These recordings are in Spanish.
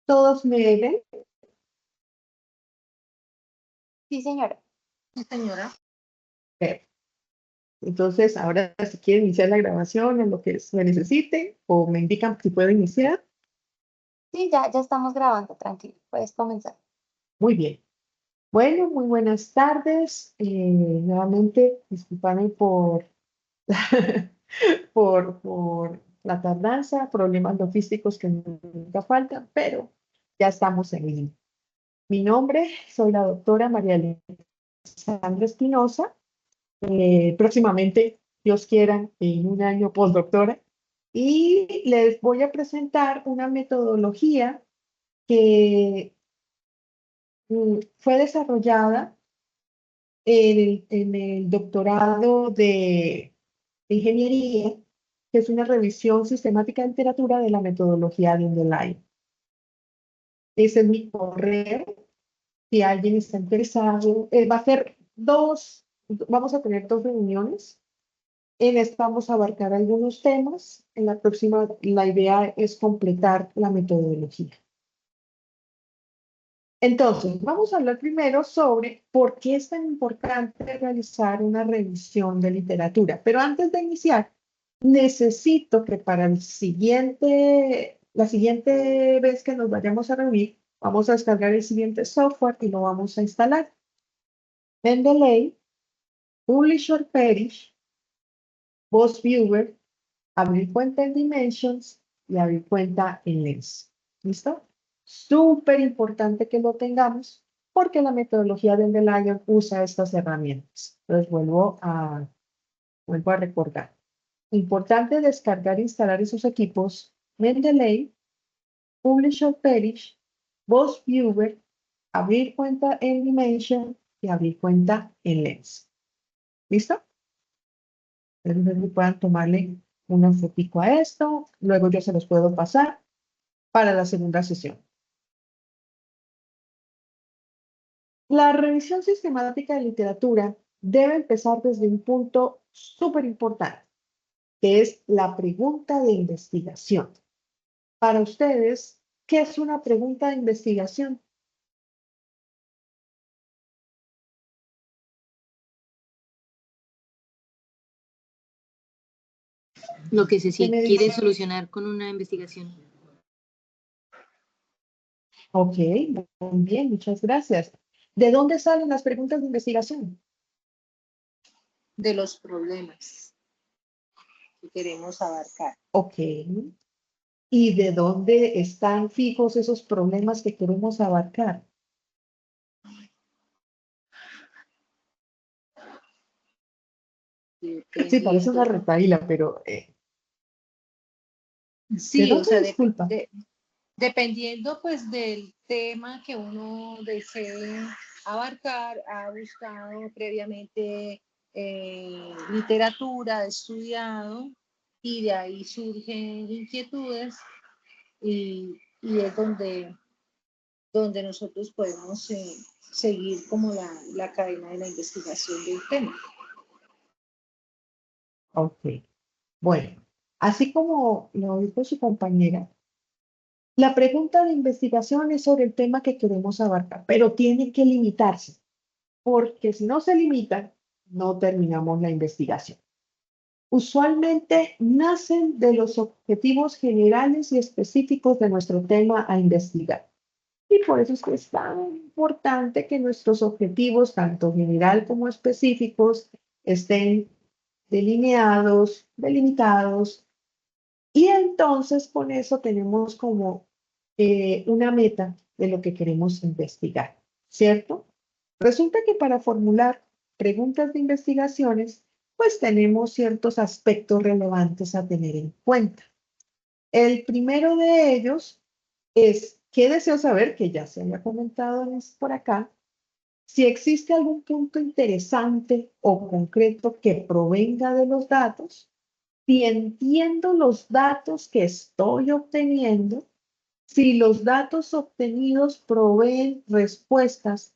¿Todos me ven? Sí, señora. Sí, señora. Perfecto. Entonces, ahora si quieren iniciar la grabación en lo que se necesite o me indican si puedo iniciar. Sí, ya estamos grabando, tranquilo. Puedes comenzar. Muy bien. Bueno, muy buenas tardes. Nuevamente, disculpame por, por la tardanza, problemas logísticos que nunca faltan, pero ya estamos en línea. Mi nombre, soy la doctora María Alexandra Espinosa. Próximamente, Dios quiera, en un año postdoctora. Y les voy a presentar una metodología que fue desarrollada en el doctorado de ingeniería, que es una revisión sistemática de literatura de la metodología de Underline. Ese es mi correo. Si alguien está interesado, va a ser vamos a tener dos reuniones. En esta vamos a abarcar algunos temas. En la próxima, la idea es completar la metodología. Entonces, vamos a hablar primero sobre por qué es tan importante realizar una revisión de literatura. Pero antes de iniciar, necesito que para la siguiente vez que nos vayamos a reunir, vamos a descargar el siguiente software y lo vamos a instalar. Mendeley, Publisher Perish, Boss Viewer, abrir cuenta en Dimensions y abrir cuenta en Lens. ¿Listo? Súper importante que lo tengamos porque la metodología de Mendelian usa estas herramientas. Entonces vuelvo a recordar. Importante descargar e instalar esos equipos Mendeley, Publisher Perish, Boss Viewer, abrir cuenta en Dimension y abrir cuenta en Lens. ¿Listo? Entonces puedan tomarle una fotico a esto, luego yo se los puedo pasar para la segunda sesión. La revisión sistemática de literatura debe empezar desde un punto súper importante, que es la pregunta de investigación. Para ustedes, ¿qué es una pregunta de investigación? Lo que se ¿Qué me quiere dice? solucionar con una investigación. Ok, muy bien, muchas gracias. ¿De dónde salen las preguntas de investigación? De los problemas que queremos abarcar. Ok. ¿Y de dónde están fijos esos problemas que queremos abarcar? Sí, parece una retaíla, pero ¿de Sí, o dónde sea, disculpa? dependiendo pues del tema que uno desee abarcar, ha buscado previamente literatura, ha estudiado y de ahí surgen inquietudes y es donde nosotros podemos seguir como la cadena de la investigación del tema. Ok. Bueno, así como lo dijo su compañera, la pregunta de investigación es sobre el tema que queremos abarcar, pero tiene que limitarse, porque si no se limita, no terminamos la investigación. Usualmente nacen de los objetivos generales y específicos de nuestro tema a investigar. Y por eso es que es tan importante que nuestros objetivos, tanto general como específicos, estén delineados, delimitados. Y entonces con eso tenemos como una meta de lo que queremos investigar, ¿cierto? Resulta que para formular preguntas de investigaciones, pues tenemos ciertos aspectos relevantes a tener en cuenta. El primero de ellos es, ¿qué deseo saber? Que ya se había comentado por acá, si existe algún punto interesante o concreto que provenga de los datos, si entiendo los datos que estoy obteniendo, si los datos obtenidos proveen respuestas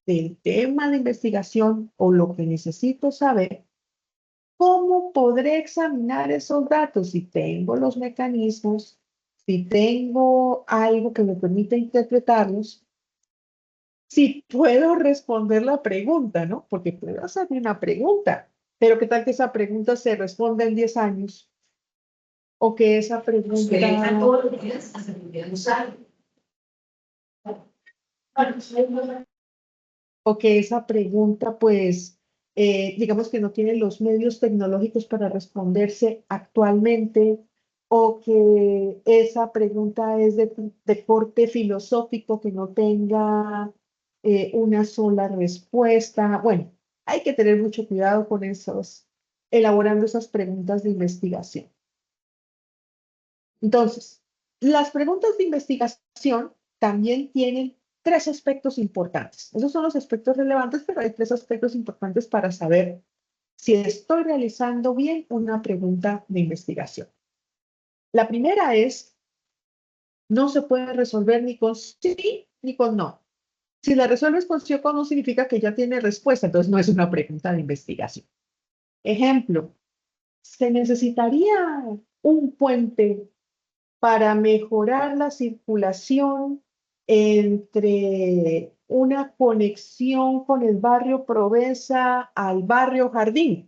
del tema de investigación o lo que necesito saber, ¿cómo podré examinar esos datos si tengo los mecanismos, si tengo algo que me permita interpretarlos, si puedo responder la pregunta, ¿no? Porque puedo hacer una pregunta, pero ¿qué tal que esa pregunta se responda en 10 años? O que esa pregunta... O que esa pregunta, pues, digamos que no tiene los medios tecnológicos para responderse actualmente, o que esa pregunta es de corte filosófico, que no tenga una sola respuesta. Bueno, hay que tener mucho cuidado con esos, elaborando esas preguntas de investigación. Entonces, las preguntas de investigación también tienen tres aspectos importantes. Esos son los aspectos relevantes, pero hay tres aspectos importantes para saber si estoy realizando bien una pregunta de investigación. La primera es, no se puede resolver ni con sí ni con no. Si la resuelves con sí o con no, significa que ya tiene respuesta, entonces no es una pregunta de investigación. Ejemplo, ¿se necesitaría un puente para mejorar la circulación entre una conexión con el barrio Provenza al barrio Jardín?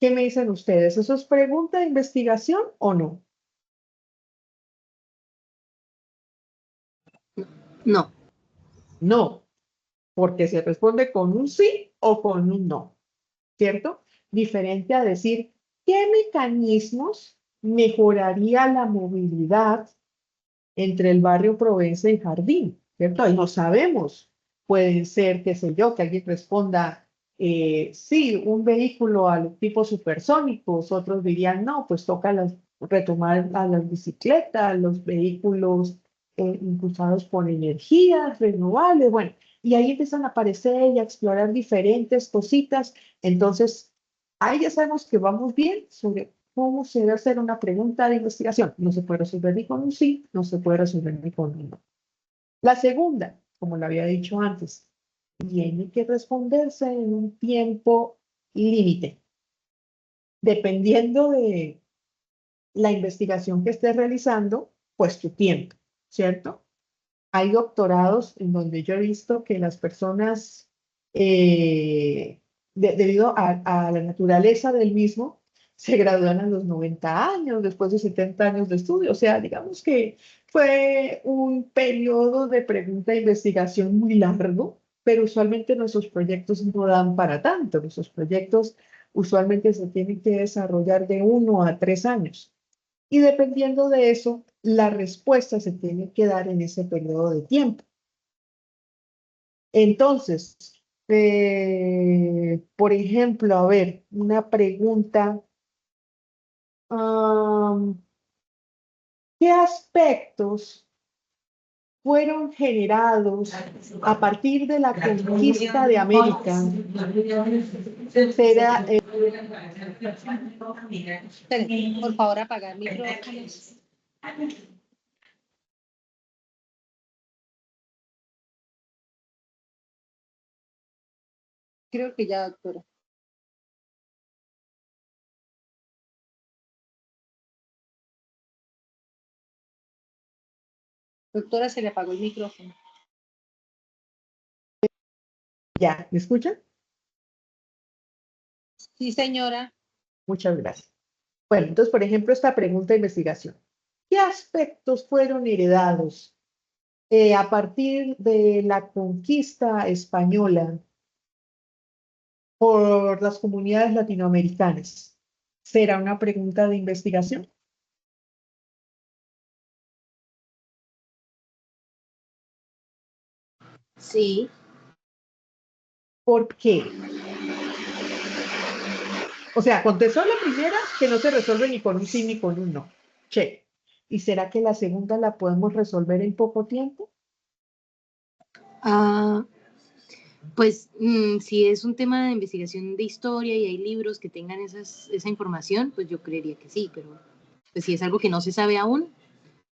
¿Qué me dicen ustedes? ¿Eso es pregunta de investigación o no? No, No, porque se responde con un sí o con un no, ¿cierto? Diferente a decir, ¿qué mecanismos mejoraría la movilidad entre el barrio Provenza y Jardín? ¿Cierto? Ahí no sabemos. Pueden ser, qué sé yo, que alguien responda, sí, un vehículo a los tipos supersónicos, otros dirían, no, pues toca retomar a las bicicletas, los vehículos impulsados por energías renovables, bueno, y ahí empiezan a aparecer y a explorar diferentes cositas. Entonces, ahí ya sabemos que vamos bien sobre cómo se debe hacer una pregunta de investigación. No se puede resolver ni con un sí, no se puede resolver ni con un no. La segunda, como lo había dicho antes, tiene que responderse en un tiempo límite, dependiendo de la investigación que estés realizando, pues tu tiempo, ¿cierto? Hay doctorados en donde yo he visto que las personas, debido a la naturaleza del mismo, se gradúan a los 90 años, después de 70 años de estudio. O sea, digamos que fue un periodo de pregunta e investigación muy largo, pero usualmente nuestros proyectos no dan para tanto. Nuestros proyectos usualmente se tienen que desarrollar de 1 a 3 años. Y dependiendo de eso, la respuesta se tiene que dar en ese periodo de tiempo. Entonces, por ejemplo, a ver, una pregunta. ¿Qué aspectos fueron generados a partir de la conquista de América? Será, Espere, por favor, apagar el micrófono. Creo que ya, doctora. Doctora, se le apagó el micrófono. ya, ¿me escuchan? Sí, señora. Muchas gracias. Bueno, entonces, por ejemplo, esta pregunta de investigación. ¿Qué aspectos fueron heredados a partir de la conquista española por las comunidades latinoamericanas? ¿Será una pregunta de investigación? sí, ¿Por qué? O sea, contestó la primera que no se resuelve ni con un sí ni con un no. Che. ¿Y será que la segunda la podemos resolver en poco tiempo? ah, pues si es un tema de investigación de historia y hay libros que tengan esa información, pues yo creería que sí, pero pues si es algo que no se sabe aún,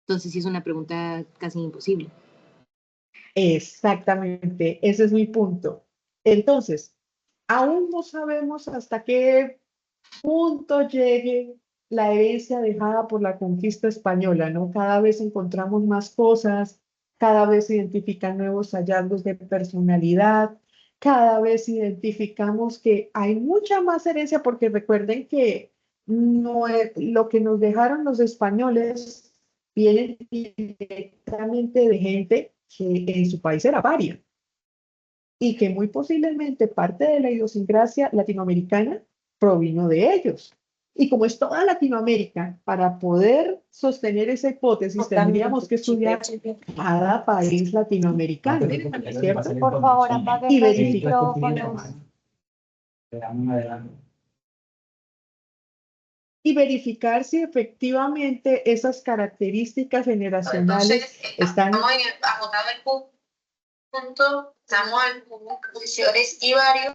entonces sí es una pregunta casi imposible. Exactamente, ese es mi punto. Entonces, aún no sabemos hasta qué punto llegue la herencia dejada por la conquista española, ¿no? Cada vez encontramos más cosas, cada vez se identifican nuevos hallazgos de personalidad, cada vez identificamos que hay mucha más herencia, porque recuerden que no es, lo que nos dejaron los españoles viene directamente de gente que en su país era paria y que muy posiblemente parte de la idiosincrasia latinoamericana provino de ellos. Y como es toda Latinoamérica, para poder sostener esa hipótesis tendríamos que estudiar cada país latinoamericano, ¿cierto? Por favor, apaguen Y los verificar. micrófonos. Y verificar si efectivamente esas características generacionales están agotado el punto, estamos en posiciones y varios.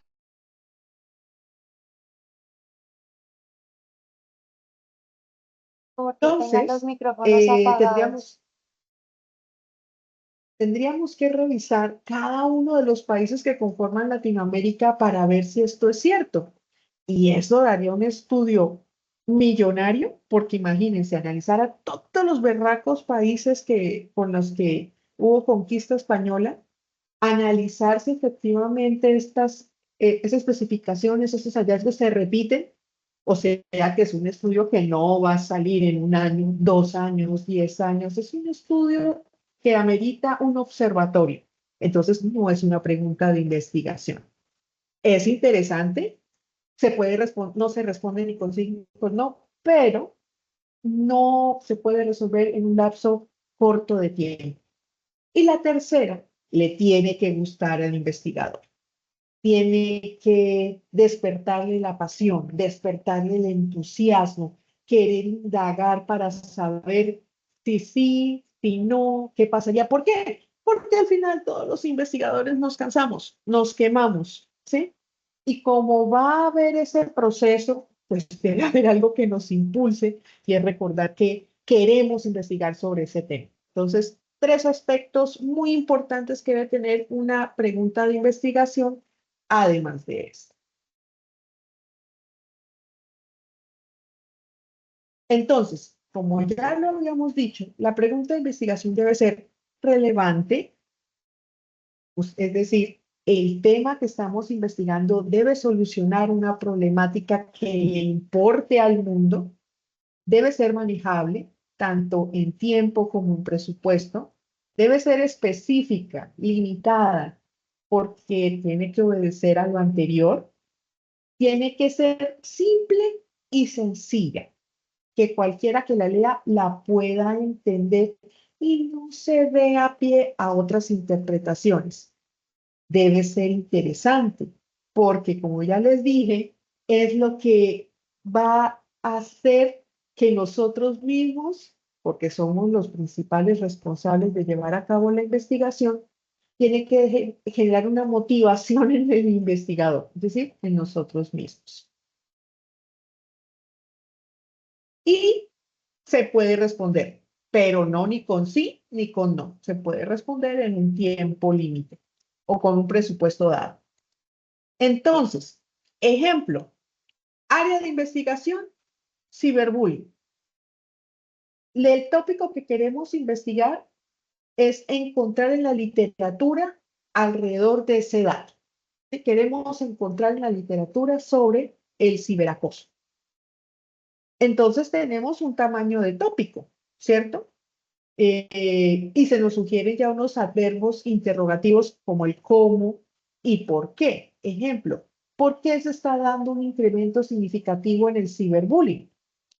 Porque tengan los entonces micrófonos apagados. tendríamos que revisar cada uno de los países que conforman Latinoamérica para ver si esto es cierto. Y eso daría un estudio millonario, porque imagínense, analizar a todos los berracos países con los que hubo conquista española, analizar si efectivamente esas especificaciones, esos hallazgos se repiten, o sea que es un estudio que no va a salir en un año, 2 años, 10 años, es un estudio que amerita un observatorio. Entonces, no es una pregunta de investigación. Es interesante, no se responde ni con sí, con no, pero no se puede resolver en un lapso corto de tiempo. Y la tercera, le tiene que gustar al investigador. Tiene que despertarle la pasión, despertarle el entusiasmo, querer indagar para saber si sí, si no, qué pasaría. ¿Por qué? Porque al final todos los investigadores nos cansamos, nos quemamos, ¿sí? Y como va a haber ese proceso, pues debe haber algo que nos impulse y es recordar que queremos investigar sobre ese tema. Entonces, 3 aspectos muy importantes que debe tener una pregunta de investigación, además de esto. Entonces, como ya lo habíamos dicho, la pregunta de investigación debe ser relevante, pues, es decir, el tema que estamos investigando debe solucionar una problemática que le importe al mundo, debe ser manejable, tanto en tiempo como en presupuesto, debe ser específica, limitada, porque tiene que obedecer a lo anterior, tiene que ser simple y sencilla, que cualquiera que la lea la pueda entender y no se dé a pie a otras interpretaciones. Debe ser interesante, porque como ya les dije, es lo que va a hacer que nosotros mismos, porque somos los principales responsables de llevar a cabo la investigación, tiene que generar una motivación en el investigador, es decir, en nosotros mismos. Y se puede responder, pero no ni con sí ni con no. Se puede responder en un tiempo límite o con un presupuesto dado. Entonces, ejemplo, área de investigación, ciberbullying. El tópico que queremos investigar es encontrar en la literatura alrededor de ese dato. Queremos encontrar en la literatura sobre el ciberacoso. Entonces tenemos un tamaño de tópico, ¿cierto? Y se nos sugieren ya unos adverbos interrogativos como el cómo y por qué. Ejemplo, ¿por qué se está dando un incremento significativo en el ciberbullying?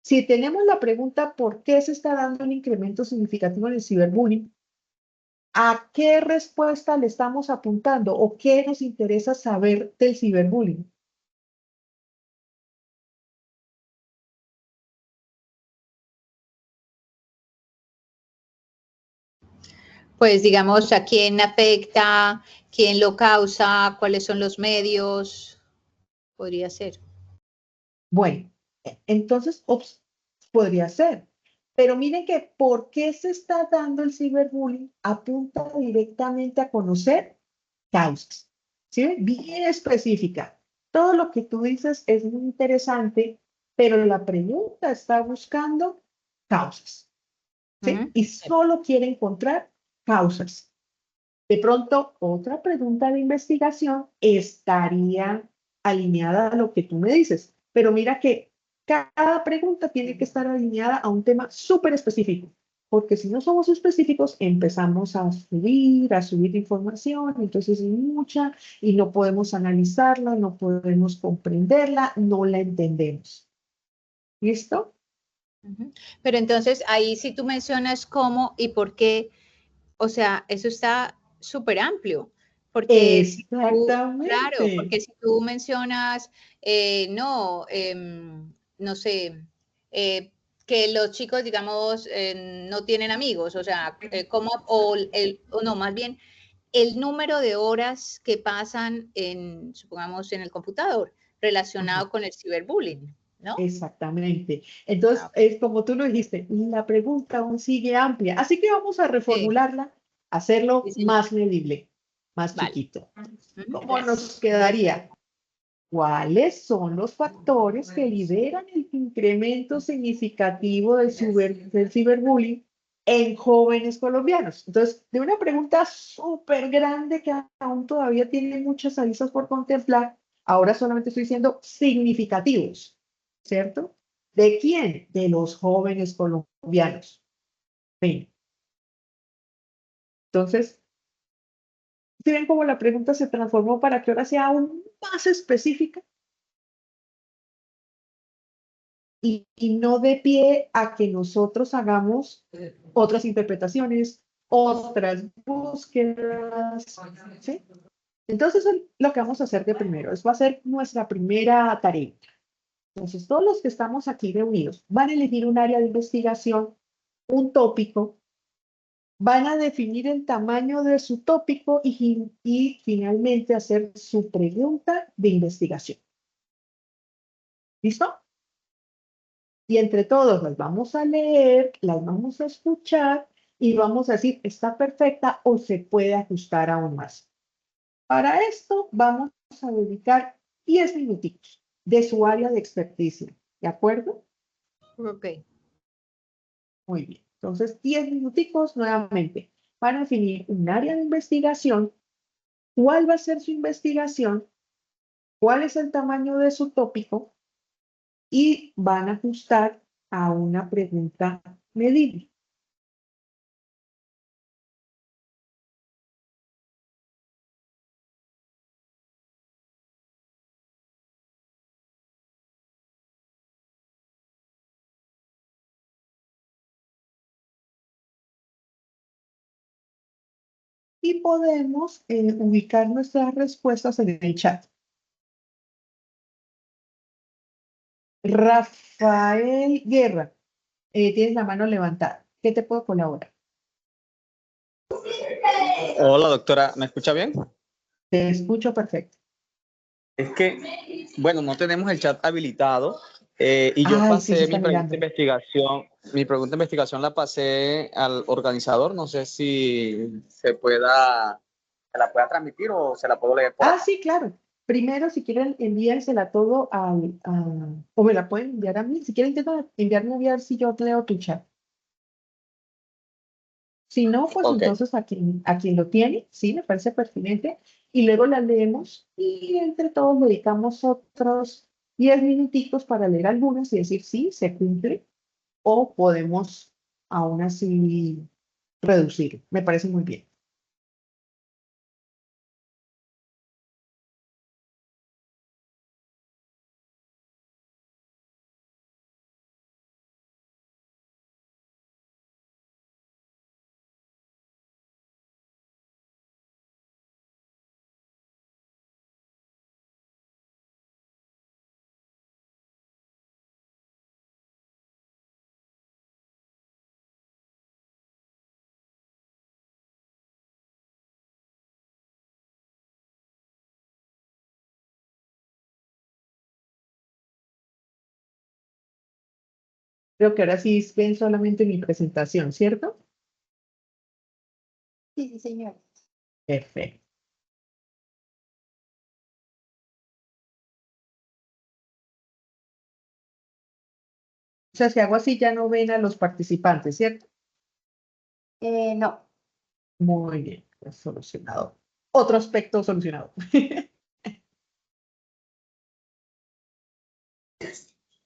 Si tenemos la pregunta ¿por qué se está dando un incremento significativo en el ciberbullying? ¿A qué respuesta le estamos apuntando o qué nos interesa saber del ciberbullying? Pues digamos, ¿a quién afecta? ¿Quién lo causa? ¿Cuáles son los medios? Podría ser. Bueno, entonces podría ser. Pero miren que ¿por qué se está dando el ciberbullying? Apunta directamente a conocer causas. ¿Sí? Bien específica. Todo lo que tú dices es muy interesante pero la pregunta está buscando causas, ¿sí? Ujú. Y solo quiere encontrar causas. De pronto, otra pregunta de investigación estaría alineada a lo que tú me dices, pero mira que cada pregunta tiene que estar alineada a un tema súper específico, porque si no somos específicos, empezamos a subir información, entonces es mucha y no podemos analizarla, no podemos comprenderla, no la entendemos. ¿Listo? Ujú. Pero entonces ahí sí tú mencionas cómo y por qué, o sea, eso está súper amplio, porque si tú, claro, Exactamente. porque si tú mencionas, no, no sé, eh, que los chicos, digamos, no tienen amigos, o sea, cómo, o no, más bien, el número de horas que pasan en, supongamos, en el computador Ajá. relacionado con el ciberbullying, ¿no? Exactamente. Entonces, Ah, es como tú lo dijiste, la pregunta aún sigue amplia. Así que vamos a sí, reformularla, sí, hacerlo señor. más medible, más Vale. chiquito. Ujú, ¿Cómo gracias. nos quedaría? ¿Cuáles son los factores que lideran el incremento significativo del ciberbullying en jóvenes colombianos? Entonces, de una pregunta súper grande que aún todavía tiene muchas aristas por contemplar, ahora solamente estoy diciendo significativos, ¿cierto? ¿De quién? De los jóvenes colombianos. Bien. Entonces, ¿sí ven cómo la pregunta se transformó para que ahora sea aún más específica? Y no de pie a que nosotros hagamos otras interpretaciones, otras búsquedas, ¿sí? Entonces, lo que vamos a hacer de primero, es va a ser nuestra primera tarea. Entonces, todos los que estamos aquí reunidos van a elegir un área de investigación, un tópico, van a definir el tamaño de su tópico y finalmente hacer su pregunta de investigación. ¿Listo? Y entre todos las vamos a leer, las vamos a escuchar y vamos a decir, está perfecta o se puede ajustar aún más. Para esto vamos a dedicar 10 minutitos de su área de experticia. ¿De acuerdo? Ok. Muy bien. Entonces, 10 minuticos nuevamente para definir un área de investigación, cuál va a ser su investigación, cuál es el tamaño de su tópico y van a ajustar a una pregunta medible. Y podemos ubicar nuestras respuestas en el chat. Rafael Guerra, tienes la mano levantada. ¿Qué te puedo colaborar? Hola, doctora, ¿me escucha bien? Te escucho perfecto. Es que, bueno, no tenemos el chat habilitado y yo Ay, sí, se pasé está mirando. mi pregunta de investigación la pasé al organizador, no sé si se la pueda transmitir o se la puedo leer por Ah, acá. sí, claro. Primero, si quieren, envíensela todo o me la pueden enviar a mí. Si quieren, intentan enviarme a ver si yo leo tu chat. Si no, pues Ok, entonces a quien lo tiene, sí, me parece pertinente, y luego la leemos y entre todos dedicamos otros 10 minuticos para leer algunas y decir sí, se cumple o podemos aún así reducir. Me parece muy bien. Creo que ahora sí ven solamente mi presentación, ¿cierto? Sí, sí, señor. Perfecto. O sea, si hago así ya no ven a los participantes, ¿cierto? No, Muy bien, pues solucionado. Otro aspecto solucionado.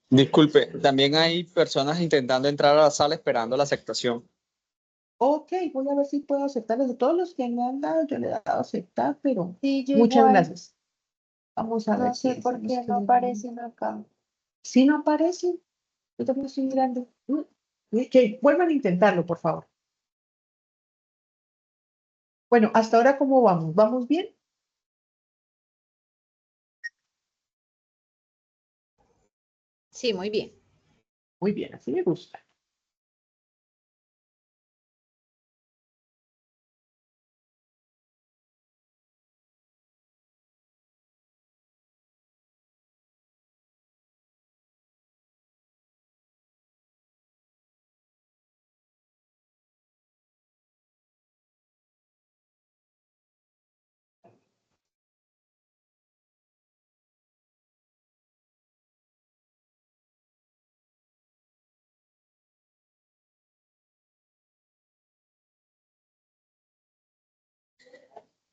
Disculpe, también hay personas intentando entrar a la sala esperando la aceptación. Ok, voy a ver si puedo aceptarlos. De todos los que me han dado, yo le he dado a aceptar, pero sí, yo muchas igual, gracias. Vamos a no ver sé quiénes por son los qué que... no aparecen acá. Si no aparecen, yo también estoy mirando. Que vuelvan a intentarlo, por favor. Bueno, hasta ahora, ¿cómo vamos? ¿Vamos bien? Sí, muy bien. Muy bien, así me gusta.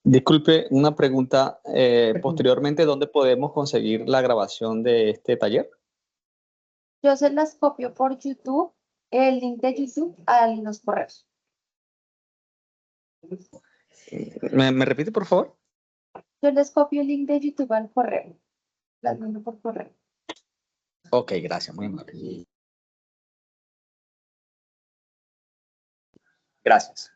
Disculpe, una pregunta. Perdón. Posteriormente, ¿dónde podemos conseguir la grabación de este taller? Yo se las copio por YouTube, el link de YouTube a los correos. ¿Me repite, por favor? Yo les copio el link de YouTube al correo. Las mando por correo. Ok, gracias, muy amable. Gracias.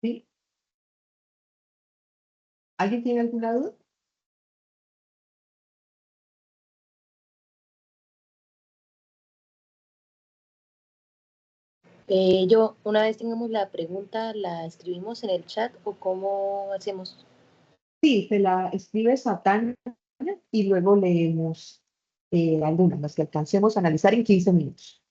¿Sí? ¿Alguien tiene alguna duda? Yo, una vez tengamos la pregunta, ¿la escribimos en el chat o cómo hacemos? Sí, se la escribes a Tania y luego leemos algunas, las que alcancemos a analizar en 15 minutos.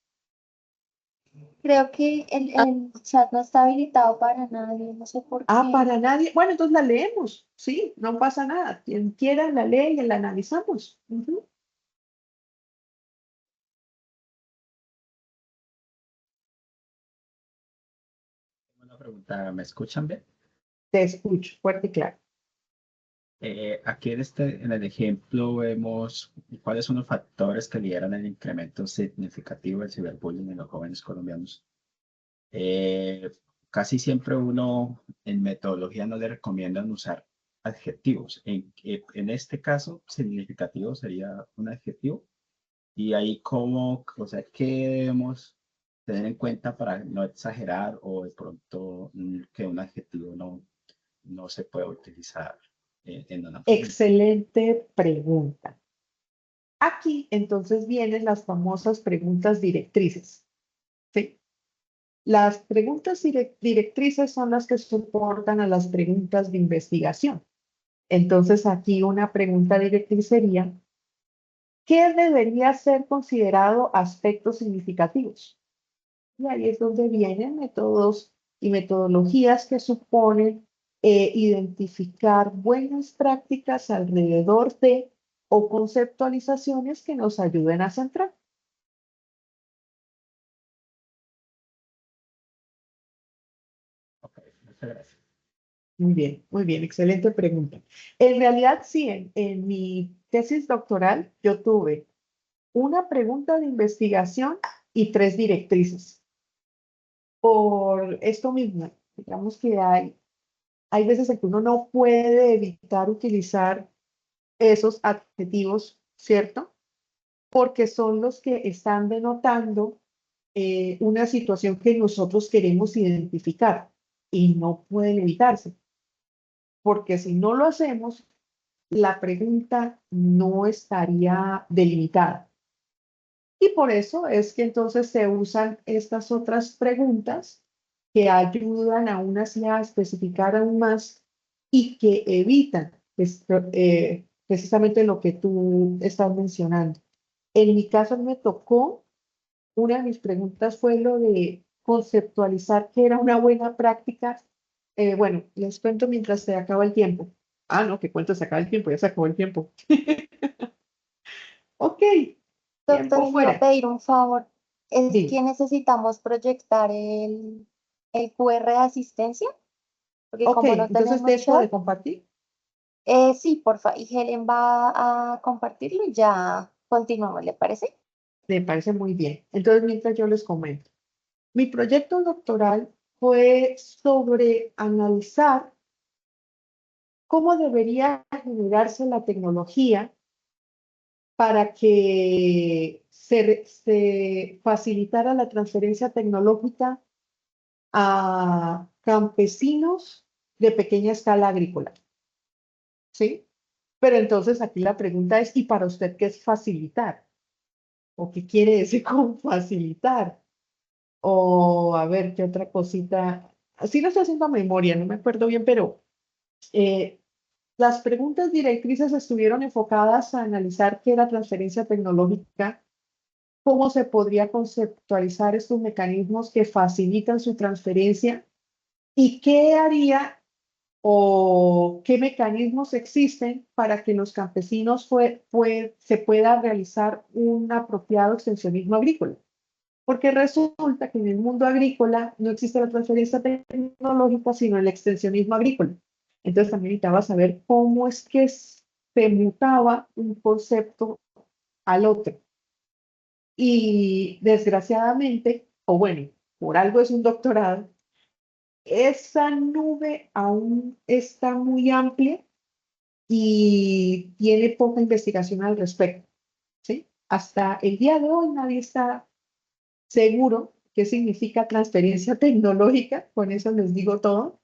Creo que el chat no está habilitado para nadie, no sé por Ah, qué. para nadie. Bueno, entonces la leemos. Sí, no pasa nada. Quien quiera la lee y la analizamos. Ujú. Una pregunta, ¿me escuchan bien? Te escucho, fuerte y claro. Aquí en el ejemplo vemos cuáles son los factores que lideran el incremento significativo del ciberbullying en los jóvenes colombianos. Eh, Casi siempre uno en metodología no le recomiendan usar adjetivos. En este caso, significativo sería un adjetivo. Y ahí cómo, o sea, ¿qué debemos tener en cuenta para no exagerar o de pronto que un adjetivo no se puede utilizar en una pregunta? Excelente pregunta. Aquí entonces vienen las famosas preguntas directrices. ¿Sí? Las preguntas directrices son las que soportan a las preguntas de investigación. Entonces aquí una pregunta directriz sería, ¿qué debería ser considerado aspectos significativos? Y ahí es donde vienen métodos y metodologías que suponen identificar buenas prácticas alrededor de o conceptualizaciones que nos ayuden a centrar. Ok, muchas gracias. Muy bien, excelente pregunta. En realidad, sí, en mi tesis doctoral yo tuve una pregunta de investigación y 3 directrices. Por esto mismo, digamos que hay veces en que uno no puede evitar utilizar esos adjetivos, ¿cierto? Porque son los que están denotando una situación que nosotros queremos identificar y no pueden evitarse, porque si no lo hacemos, la pregunta no estaría delimitada. Y por eso es que entonces se usan estas otras preguntas que ayudan aún así a especificar aún más y que evitan precisamente lo que tú estás mencionando. En mi caso me tocó, una de mis preguntas fue lo de conceptualizar qué era una buena práctica. Bueno, les cuento mientras se acaba el tiempo. Ah, no, que cuento se acaba el tiempo, ya se acabó el tiempo. Ok, Doctor, tiempo le iba a fuera. pedir un favor. Es Dime. que necesitamos proyectar el QR de asistencia, porque Ok, como no entonces tenemos dejo chat, de compartir. sí, porfa, y Helen va a compartirlo y ya continuamos, ¿le parece? Me parece muy bien. Entonces, mientras yo les comento. Mi proyecto doctoral fue sobre analizar cómo debería generarse la tecnología para que se facilitara la transferencia tecnológica a campesinos de pequeña escala agrícola. ¿Sí? Pero entonces aquí la pregunta es, ¿y para usted qué es facilitar? ¿O qué quiere decir con facilitar? O a ver, ¿qué otra cosita? Así lo estoy haciendo a memoria, no me acuerdo bien, pero eh, las preguntas directrices estuvieron enfocadas a analizar qué era transferencia tecnológica, cómo se podría conceptualizar estos mecanismos que facilitan su transferencia y qué haría o qué mecanismos existen para que los campesinos se pueda realizar un apropiado extensionismo agrícola. Porque resulta que en el mundo agrícola no existe la transferencia tecnológica, sino el extensionismo agrícola. Entonces también necesitaba saber cómo es que se mutaba un concepto al otro. Y desgraciadamente, o bueno, por algo es un doctorado, esa nube aún está muy amplia y tiene poca investigación al respecto, ¿sí? Hasta el día de hoy nadie está seguro qué significa transferencia tecnológica, con eso les digo todo.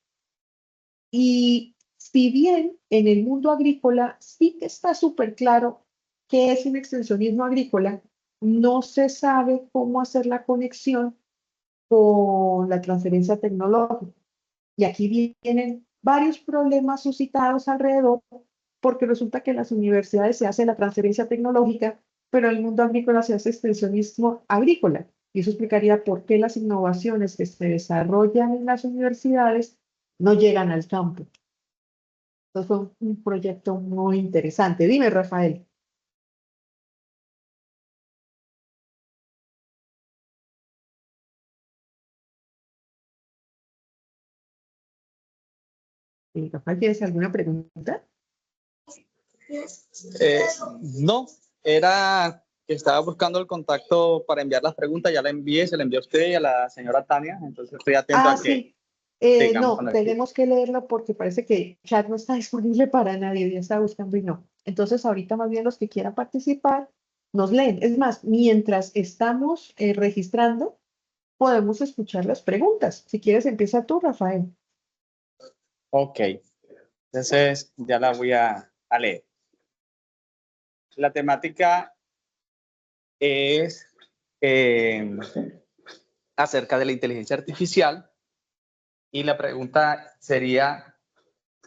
Y si bien en el mundo agrícola sí que está súper claro qué es un extensionismo agrícola, no se sabe cómo hacer la conexión con la transferencia tecnológica. Y aquí vienen varios problemas suscitados alrededor, porque resulta que en las universidades se hace la transferencia tecnológica, pero en el mundo agrícola se hace extensionismo agrícola. Y eso explicaría por qué las innovaciones que se desarrollan en las universidades no llegan al campo. Entonces fue un proyecto muy interesante. Dime, Rafael. Rafael, ¿tienes alguna pregunta? No, era que estaba buscando el contacto para enviar las preguntas, ya la envié, se la envió a usted y a la señora Tania, entonces estoy atento Ah, a que sí. sigamos No, con el equipo. tenemos que leerlo porque parece que chat no está disponible para nadie, ya está buscando y no. Entonces, ahorita más bien los que quieran participar nos leen. Es más, mientras estamos registrando, podemos escuchar las preguntas. Si quieres, empieza tú, Rafael. Ok, entonces ya la voy a leer. La temática es acerca de la inteligencia artificial y la pregunta sería,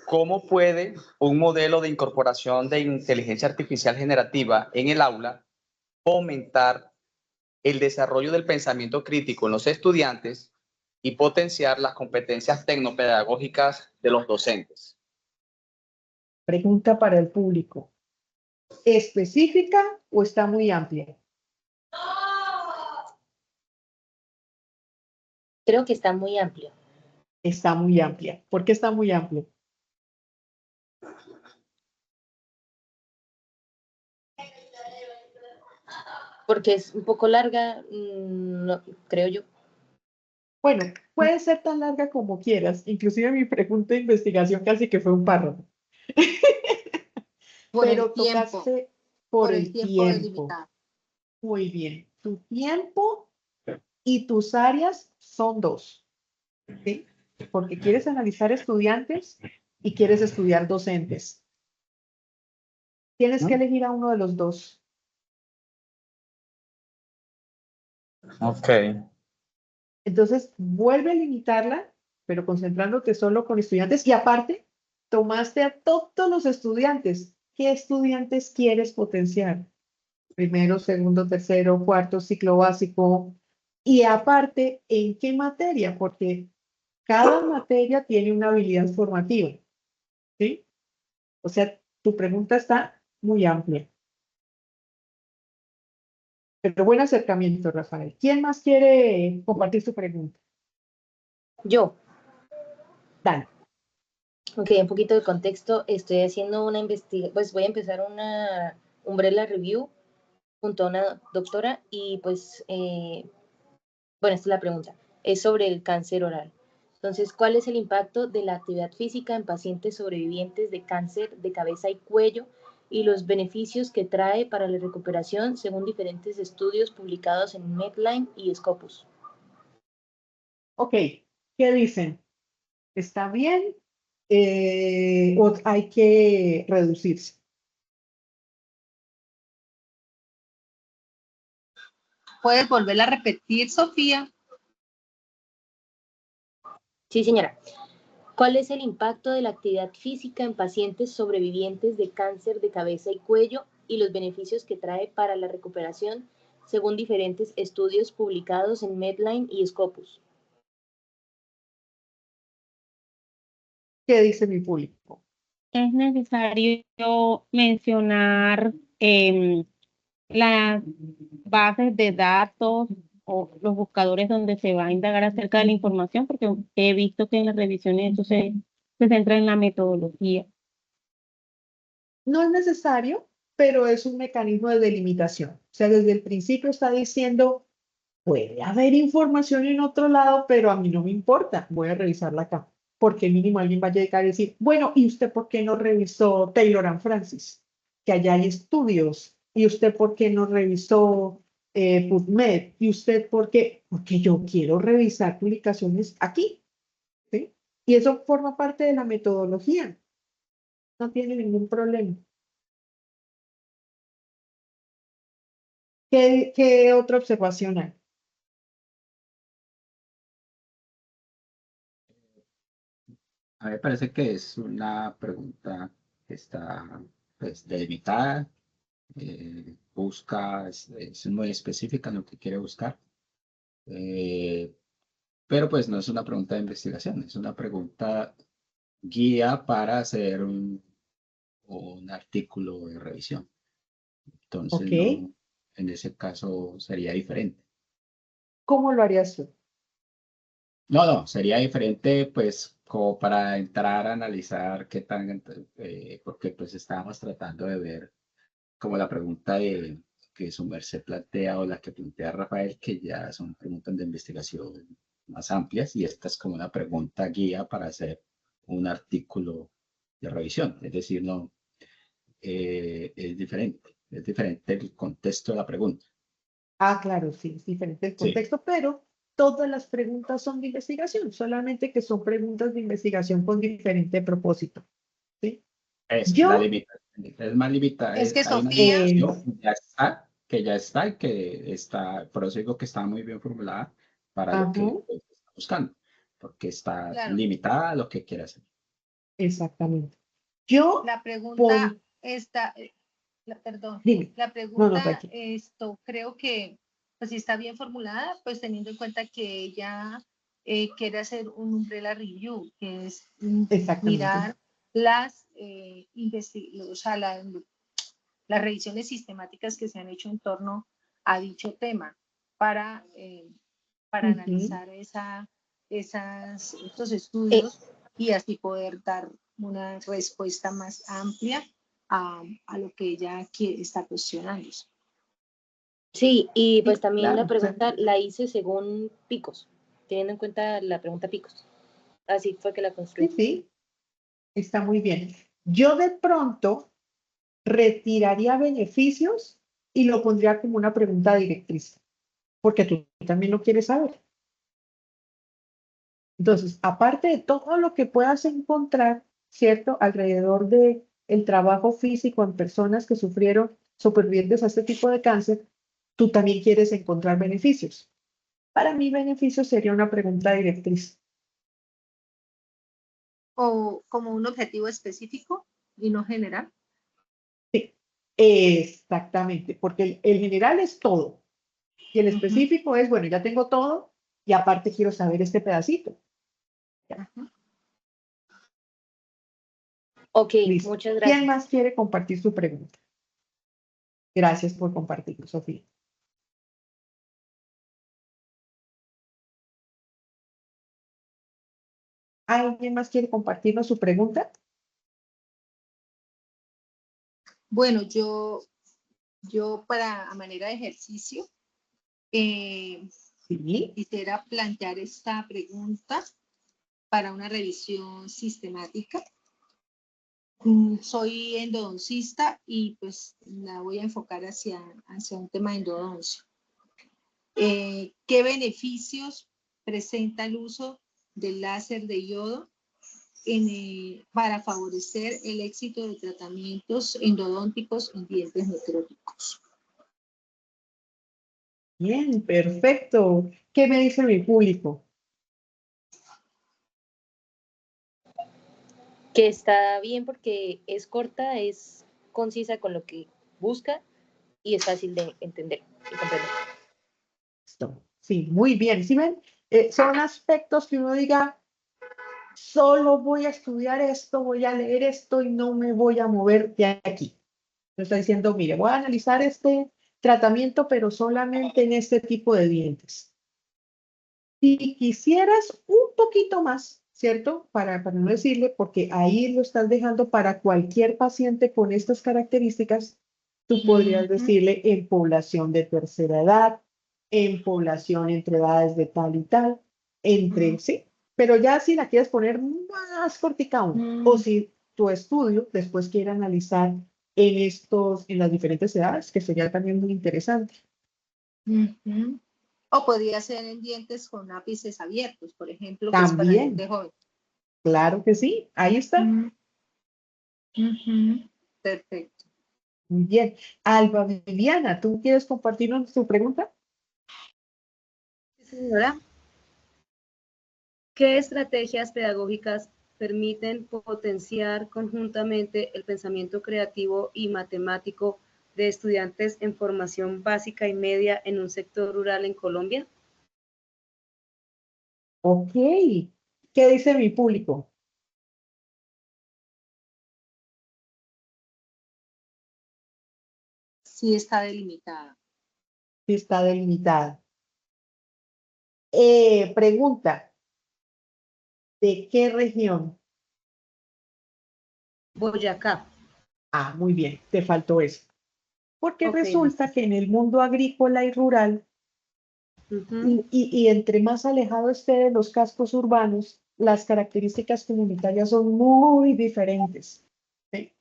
¿cómo puede un modelo de incorporación de inteligencia artificial generativa en el aula fomentar el desarrollo del pensamiento crítico en los estudiantes y potenciar las competencias tecnopedagógicas de los docentes? Pregunta para el público. ¿Específica o está muy amplia? Creo que está muy amplio, Está muy amplia. ¿Por qué está muy amplia? porque es un poco larga, creo yo. Bueno, puede ser tan larga como quieras. Inclusive mi pregunta de investigación casi que fue un párrafo. Por el Pero tiempo, tocaste por por el el tiempo tiempo. delimitado. Muy bien. Tu tiempo y tus áreas son dos, ¿sí? Porque quieres analizar estudiantes y quieres estudiar docentes. Tienes que elegir a uno de los dos. Ok. Entonces, vuelve a limitarla, pero concentrándote solo con estudiantes. Y aparte, tomaste a todos los estudiantes. ¿Qué estudiantes quieres potenciar? Primero, segundo, tercero, cuarto, ciclo básico. Y aparte, ¿en qué materia? Porque cada materia tiene una habilidad formativa, ¿sí? O sea, tu pregunta está muy amplia. Pero buen acercamiento, Rafael. ¿Quién más quiere compartir su pregunta? Yo, Dale. ok, un poquito de contexto, estoy haciendo una investigación, pues voy a empezar una Umbrella Review junto a una doctora y pues, bueno, esta es la pregunta, es sobre el cáncer oral. Entonces, ¿cuál es el impacto de la actividad física en pacientes sobrevivientes de cáncer de cabeza y cuello y los beneficios que trae para la recuperación según diferentes estudios publicados en Medline y Scopus? Ok, ¿qué dicen? ¿Está bien? ¿O hay que reducirse? ¿Puedes volver a repetir, Sofía? Sí, señora. ¿Cuál es el impacto de la actividad física en pacientes sobrevivientes de cáncer de cabeza y cuello y los beneficios que trae para la recuperación según diferentes estudios publicados en Medline y Scopus? ¿Qué dice mi público? Es necesario mencionar las bases de datos o los buscadores donde se va a indagar acerca de la información, porque he visto que en las revisiones eso se centra en la metodología. No es necesario, pero es un mecanismo de delimitación. O sea, desde el principio está diciendo, puede haber información en otro lado, pero a mí no me importa, voy a revisarla acá. Porque mínimo alguien va a llegar y decir, bueno, ¿y usted por qué no revisó Taylor and Francis? Que allá hay estudios. ¿Y usted por qué no revisó PubMed? ¿Y usted por qué? Porque yo quiero revisar publicaciones aquí, ¿sí? Y eso forma parte de la metodología. No tiene ningún problema. ¿Qué otra observación hay? A mí me parece que es una pregunta que está pues, delimitada, busca, es muy específica en lo que quiere buscar. Pero pues no es una pregunta de investigación, es una pregunta guía para hacer un artículo de revisión. Entonces, ¿Ok? no, en ese caso sería diferente. ¿Cómo lo harías tú? No, sería diferente, pues, como para entrar a analizar qué tan, porque pues estábamos tratando de ver como la pregunta que su merced plantea o la que plantea Rafael, que ya son preguntas de investigación más amplias, y esta es como una pregunta guía para hacer un artículo de revisión. Es decir, no, es diferente el contexto de la pregunta. Ah, claro, sí, es diferente el Sí, contexto, pero todas las preguntas son de investigación, solamente que son preguntas de investigación con diferente propósito, ¿sí? es la Yo, limitación, es más limitada, Es que hay una Sofía, limitación que ya está y que está, por eso digo que está muy bien formulada para lo ajá, que pues, está buscando, porque está claro, limitada a lo que quiere hacer. exactamente. Yo, la pregunta pon, está, perdón, dime, la no, no, pregunta, tranquilo. creo que, pues si está bien formulada, pues teniendo en cuenta que ella quiere hacer un umbrella review, que es Exactamente. mirar las, o sea, las revisiones sistemáticas que se han hecho en torno a dicho tema para, para Ujú. analizar estos Eh, estudios y así poder dar una respuesta más amplia a lo que ella está cuestionando. sí, y pues Sí, también la claro, o sea, pregunta la hice según Picos, teniendo en cuenta la pregunta Picos. Así fue que la sí, construí. sí, está muy bien. Yo de pronto retiraría beneficios y lo pondría como una pregunta directriz, porque tú también lo quieres saber. Entonces, aparte de todo lo que puedas encontrar, ¿cierto? Alrededor de el trabajo físico en personas que sufrieron supervivientes a este tipo de cáncer, tú también quieres encontrar beneficios. Para mí, beneficios sería una pregunta directriz. O como un objetivo específico y no general. Sí, exactamente, porque el general es todo y el Ujú, específico es, bueno, ya tengo todo y aparte quiero saber este pedacito. Ya, ujú. Ok, listo. muchas ¿Quién gracias. más quiere compartir su pregunta? Gracias por compartirlo, Sofía. ¿Alguien más quiere compartirnos su pregunta? Bueno, yo para a manera de ejercicio Sí. quisiera plantear esta pregunta para una revisión sistemática. Soy endodoncista y pues la voy a enfocar hacia un tema de endodoncia. ¿Qué beneficios presenta el uso del láser de yodo para favorecer el éxito de tratamientos endodónticos en dientes necróticos? Bien, perfecto. ¿Qué me dice mi público? Que está bien porque es corta, es concisa con lo que busca y es fácil de entender y comprender. Listo. Sí, muy bien. ¿Sí ven? Son aspectos que uno diga, solo voy a estudiar esto, voy a leer esto y no me voy a mover de aquí. Me está diciendo, mire, voy a analizar este tratamiento, pero solamente en este tipo de dientes. Si quisieras un poquito más, ¿cierto? Para no decirle, porque ahí lo estás dejando para cualquier paciente con estas características, tú podrías Ujú, decirle en población de tercera edad, en población entre edades de tal y tal, entre, ujú, sí, pero ya si la quieres poner más cortica aún, o ujú, si tu estudio después quiere analizar en las diferentes edades, que sería también muy interesante. ujú. O podría ser en dientes con ápices abiertos, por ejemplo, que es para También, dientes jóvenes. claro que sí, ahí está. Mm, ujú. Perfecto. Muy bien. Alba Viviana, ¿tú quieres compartirnos tu pregunta? Señora, ¿qué estrategias pedagógicas permiten potenciar conjuntamente el pensamiento creativo y matemático de estudiantes en formación básica y media en un sector rural en Colombia? Ok. ¿Qué dice mi público? Sí está delimitada. Sí está delimitada. Pregunta, ¿de qué región? Boyacá. Ah, muy bien, te faltó eso. Porque Ok, resulta que en el mundo agrícola y rural, ujú. y entre más alejado esté de los cascos urbanos, las características comunitarias son muy diferentes. ¿Sí?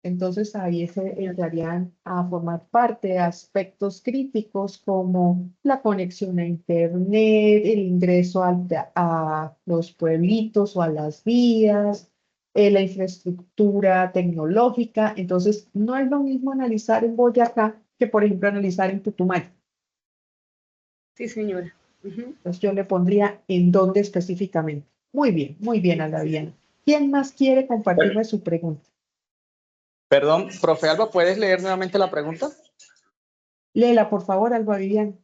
Entonces ahí se entrarían a formar parte aspectos críticos como la conexión a Internet, el ingreso a los pueblitos o a las vías, la infraestructura tecnológica. Entonces no es lo mismo analizar en Boyacá que, por ejemplo, analizar en Putumayo. Sí, señora. Ujú. Entonces yo le pondría en dónde específicamente. Muy bien, Alba Diana. ¿Quién más quiere compartirme su pregunta? Perdón, profe Alba, ¿puedes leer nuevamente la pregunta? Léela, por favor, Alba Viviana.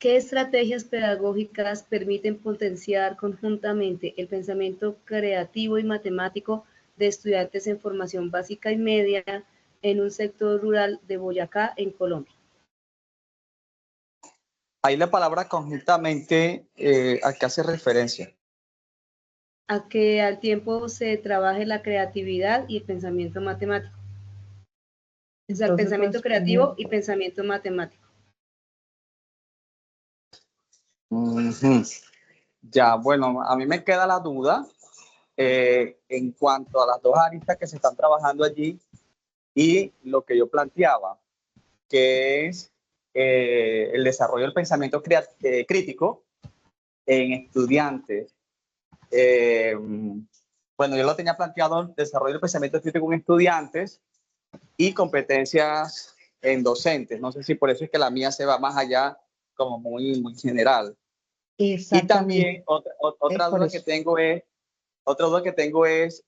¿Qué estrategias pedagógicas permiten potenciar conjuntamente el pensamiento creativo y matemático de estudiantes en formación básica y media en un sector rural de Boyacá, en Colombia? Ahí la palabra conjuntamente, ¿a qué hace referencia? A que al tiempo se trabaje la creatividad y el pensamiento matemático. O sea, el Entonces pensamiento puedes poner, creativo y pensamiento matemático. Ujú. Ya, bueno, a mí me queda la duda en cuanto a las dos aristas que se están trabajando allí y lo que yo planteaba, que es el desarrollo del pensamiento crítico en estudiantes. Bueno, yo lo tenía planteado, el desarrollo del pensamiento crítico en estudiantes y competencias en docentes. No sé si por eso es que la mía se va más allá, como muy general. Y exactamente, también es otra por duda que eso. tengo es,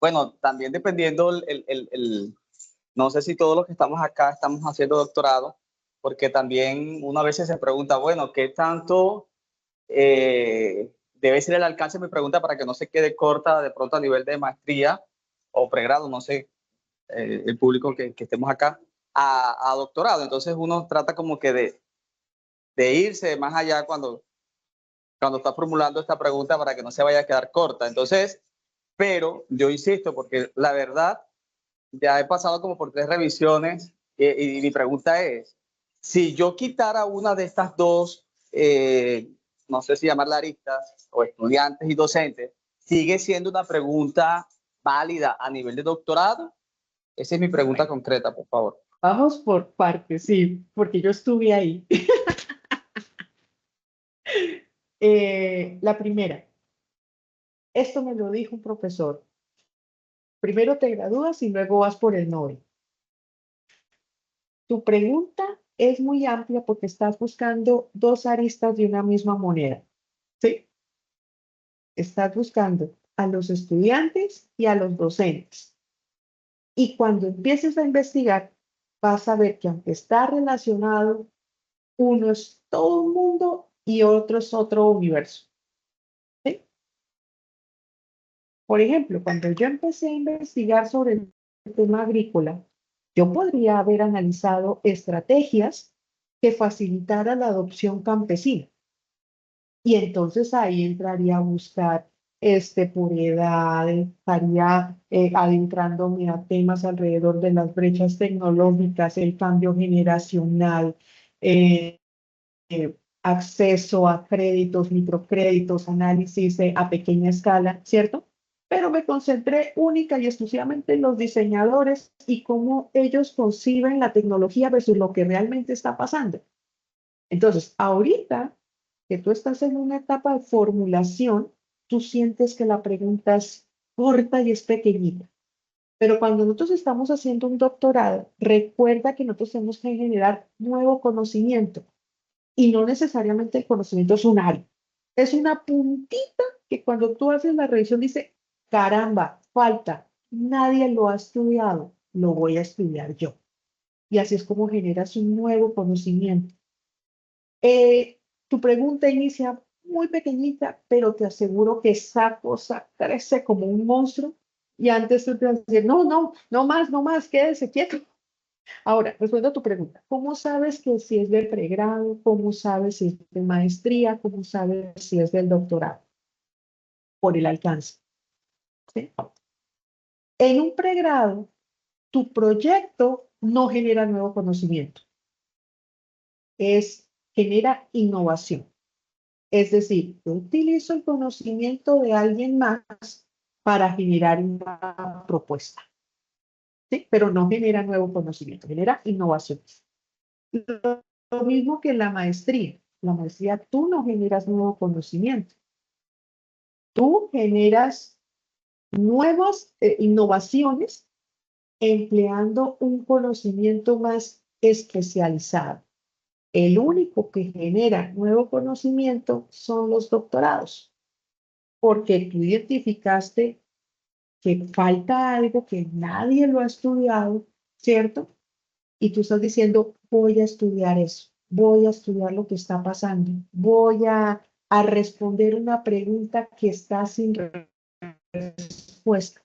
bueno, también dependiendo no sé si todos los que estamos acá estamos haciendo doctorado, porque también una vez se pregunta, bueno, ¿qué tanto debe ser el alcance de mi pregunta para que no se quede corta de pronto a nivel de maestría o pregrado, no sé, el público que estemos acá, a doctorado? Entonces uno trata como que de irse más allá cuando está formulando esta pregunta para que no se vaya a quedar corta. Entonces, pero yo insisto, porque la verdad, ya he pasado como por 3 revisiones y mi pregunta es, si yo quitara una de estas dos, no sé si llamarla aristas, o estudiantes y docentes, ¿sigue siendo una pregunta válida a nivel de doctorado? Esa es mi pregunta Bueno, concreta, por favor. vamos por partes, sí, porque yo estuve ahí. La primera, esto me lo dijo un profesor. Primero te gradúas y luego vas por el Nobel. Tu pregunta es muy amplia porque estás buscando dos aristas de una misma moneda. Sí, estás buscando a los estudiantes y a los docentes. Y cuando empieces a investigar, vas a ver que aunque está relacionado, uno es todo un mundo y otro es otro universo. ¿Sí? Por ejemplo, cuando yo empecé a investigar sobre el tema agrícola, yo podría haber analizado estrategias que facilitaran la adopción campesina. Y entonces ahí entraría a buscar por edad, estaría adentrándome a temas alrededor de las brechas tecnológicas, el cambio generacional, eh, acceso a créditos, microcréditos, análisis a pequeña escala, ¿cierto? Pero me concentré única y exclusivamente en los diseñadores y cómo ellos conciben la tecnología versus lo que realmente está pasando. Entonces, ahorita que tú estás en una etapa de formulación, tú sientes que la pregunta es corta y es pequeñita. Pero cuando nosotros estamos haciendo un doctorado, recuerda que nosotros tenemos que generar nuevo conocimiento y no necesariamente el conocimiento es un área. Es una puntita que cuando tú haces la revisión dice, caramba, falta, nadie lo ha estudiado, lo voy a estudiar yo. Y así es como generas un nuevo conocimiento. Tu pregunta inicia muy pequeñita, pero te aseguro que esa cosa crece como un monstruo y antes tú te vas a decir, no, no, no más, quédese quieto. Ahora, respondo a tu pregunta. ¿Cómo sabes que si es de pregrado? ¿Cómo sabes si es de maestría? ¿Cómo sabes si es del doctorado? Por el alcance. ¿Sí? En un pregrado, tu proyecto no genera nuevo conocimiento, genera innovación. Es decir, yo utilizo el conocimiento de alguien más para generar una propuesta, ¿sí? Pero no genera nuevo conocimiento, genera innovaciones. Lo mismo que en la maestría. La maestría tú no generas nuevo conocimiento. Tú generas nuevas innovaciones empleando un conocimiento más especializado. El único que genera nuevo conocimiento son los doctorados, porque tú identificaste que falta algo que nadie lo ha estudiado, ¿cierto? Y tú estás diciendo, voy a estudiar eso, voy a estudiar lo que está pasando, voy a responder una pregunta que está sin respuesta.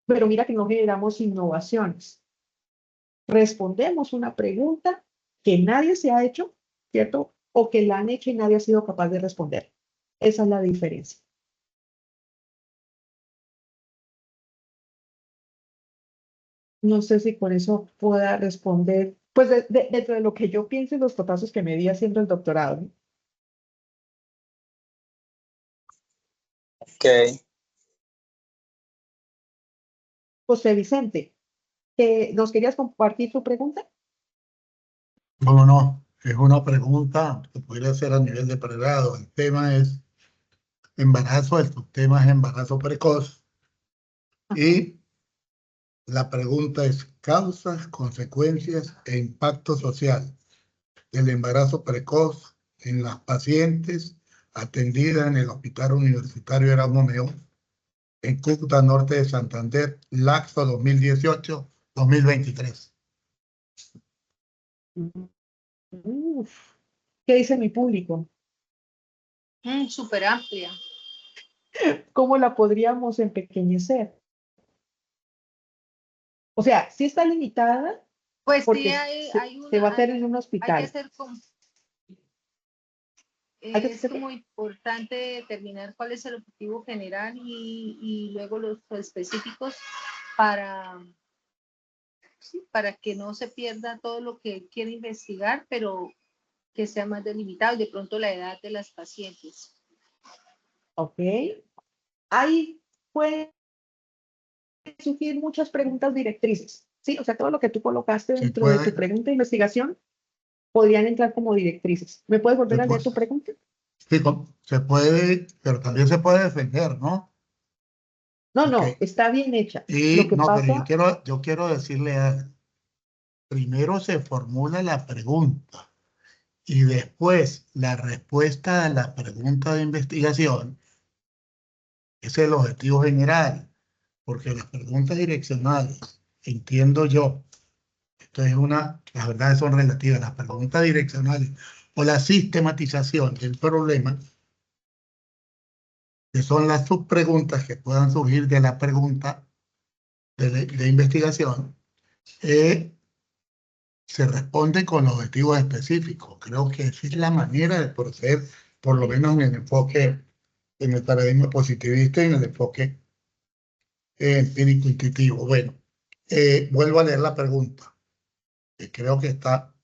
Pero mira que no generamos innovaciones. Respondemos una pregunta que nadie se ha hecho, ¿cierto? O que la han hecho y nadie ha sido capaz de responder. Esa es la diferencia. No sé si con eso pueda responder, pues dentro de lo que yo pienso y los topazos que me di haciendo el doctorado, ¿no? Ok. José Vicente, ¿nos querías compartir tu pregunta? No, no, es una pregunta que podría ser a nivel de pregrado. El tema es embarazo, el subtema es embarazo precoz. Y la pregunta es causas, consecuencias e impacto social del embarazo precoz en las pacientes atendidas en el Hospital Universitario Erasmo en Cúcuta Norte de Santander, Laxo 2018-2023. Uf, ¿qué dice mi público? Súper amplia. ¿Cómo la podríamos empequeñecer? O sea, sí está limitada Pues sí, porque se va a hacer en un hay que hospital. hacer Hay que es hacer- como importante determinar cuál es el objetivo general y luego los específicos para, sí, para que no se pierda todo lo que quiere investigar, pero que sea más delimitado y de pronto la edad de las pacientes. Ok. Ahí pueden surgir muchas preguntas directrices. Sí, o sea, todo lo que tú colocaste Se dentro de puede, tu pregunta de investigación podrían entrar como directrices. ¿Me puedes volver se a leer puede, tu pregunta? sí, se puede, pero también se puede defender, ¿no? No, Ok. no, está bien hecha. Lo Y que no, pero pasa, yo quiero decirle algo. Primero se formula la pregunta y después la respuesta a la pregunta de investigación es el objetivo general, porque las preguntas direccionales, entiendo yo, esto es las verdades son relativas, las preguntas direccionales o la sistematización del problema, que son las subpreguntas que puedan surgir de la pregunta de investigación, se responde con objetivos específicos. Creo que esa es la manera de proceder, por lo menos en el enfoque, en el paradigma positivista y en el enfoque empírico intuitivo. Bueno, vuelvo a leer la pregunta, que creo que está: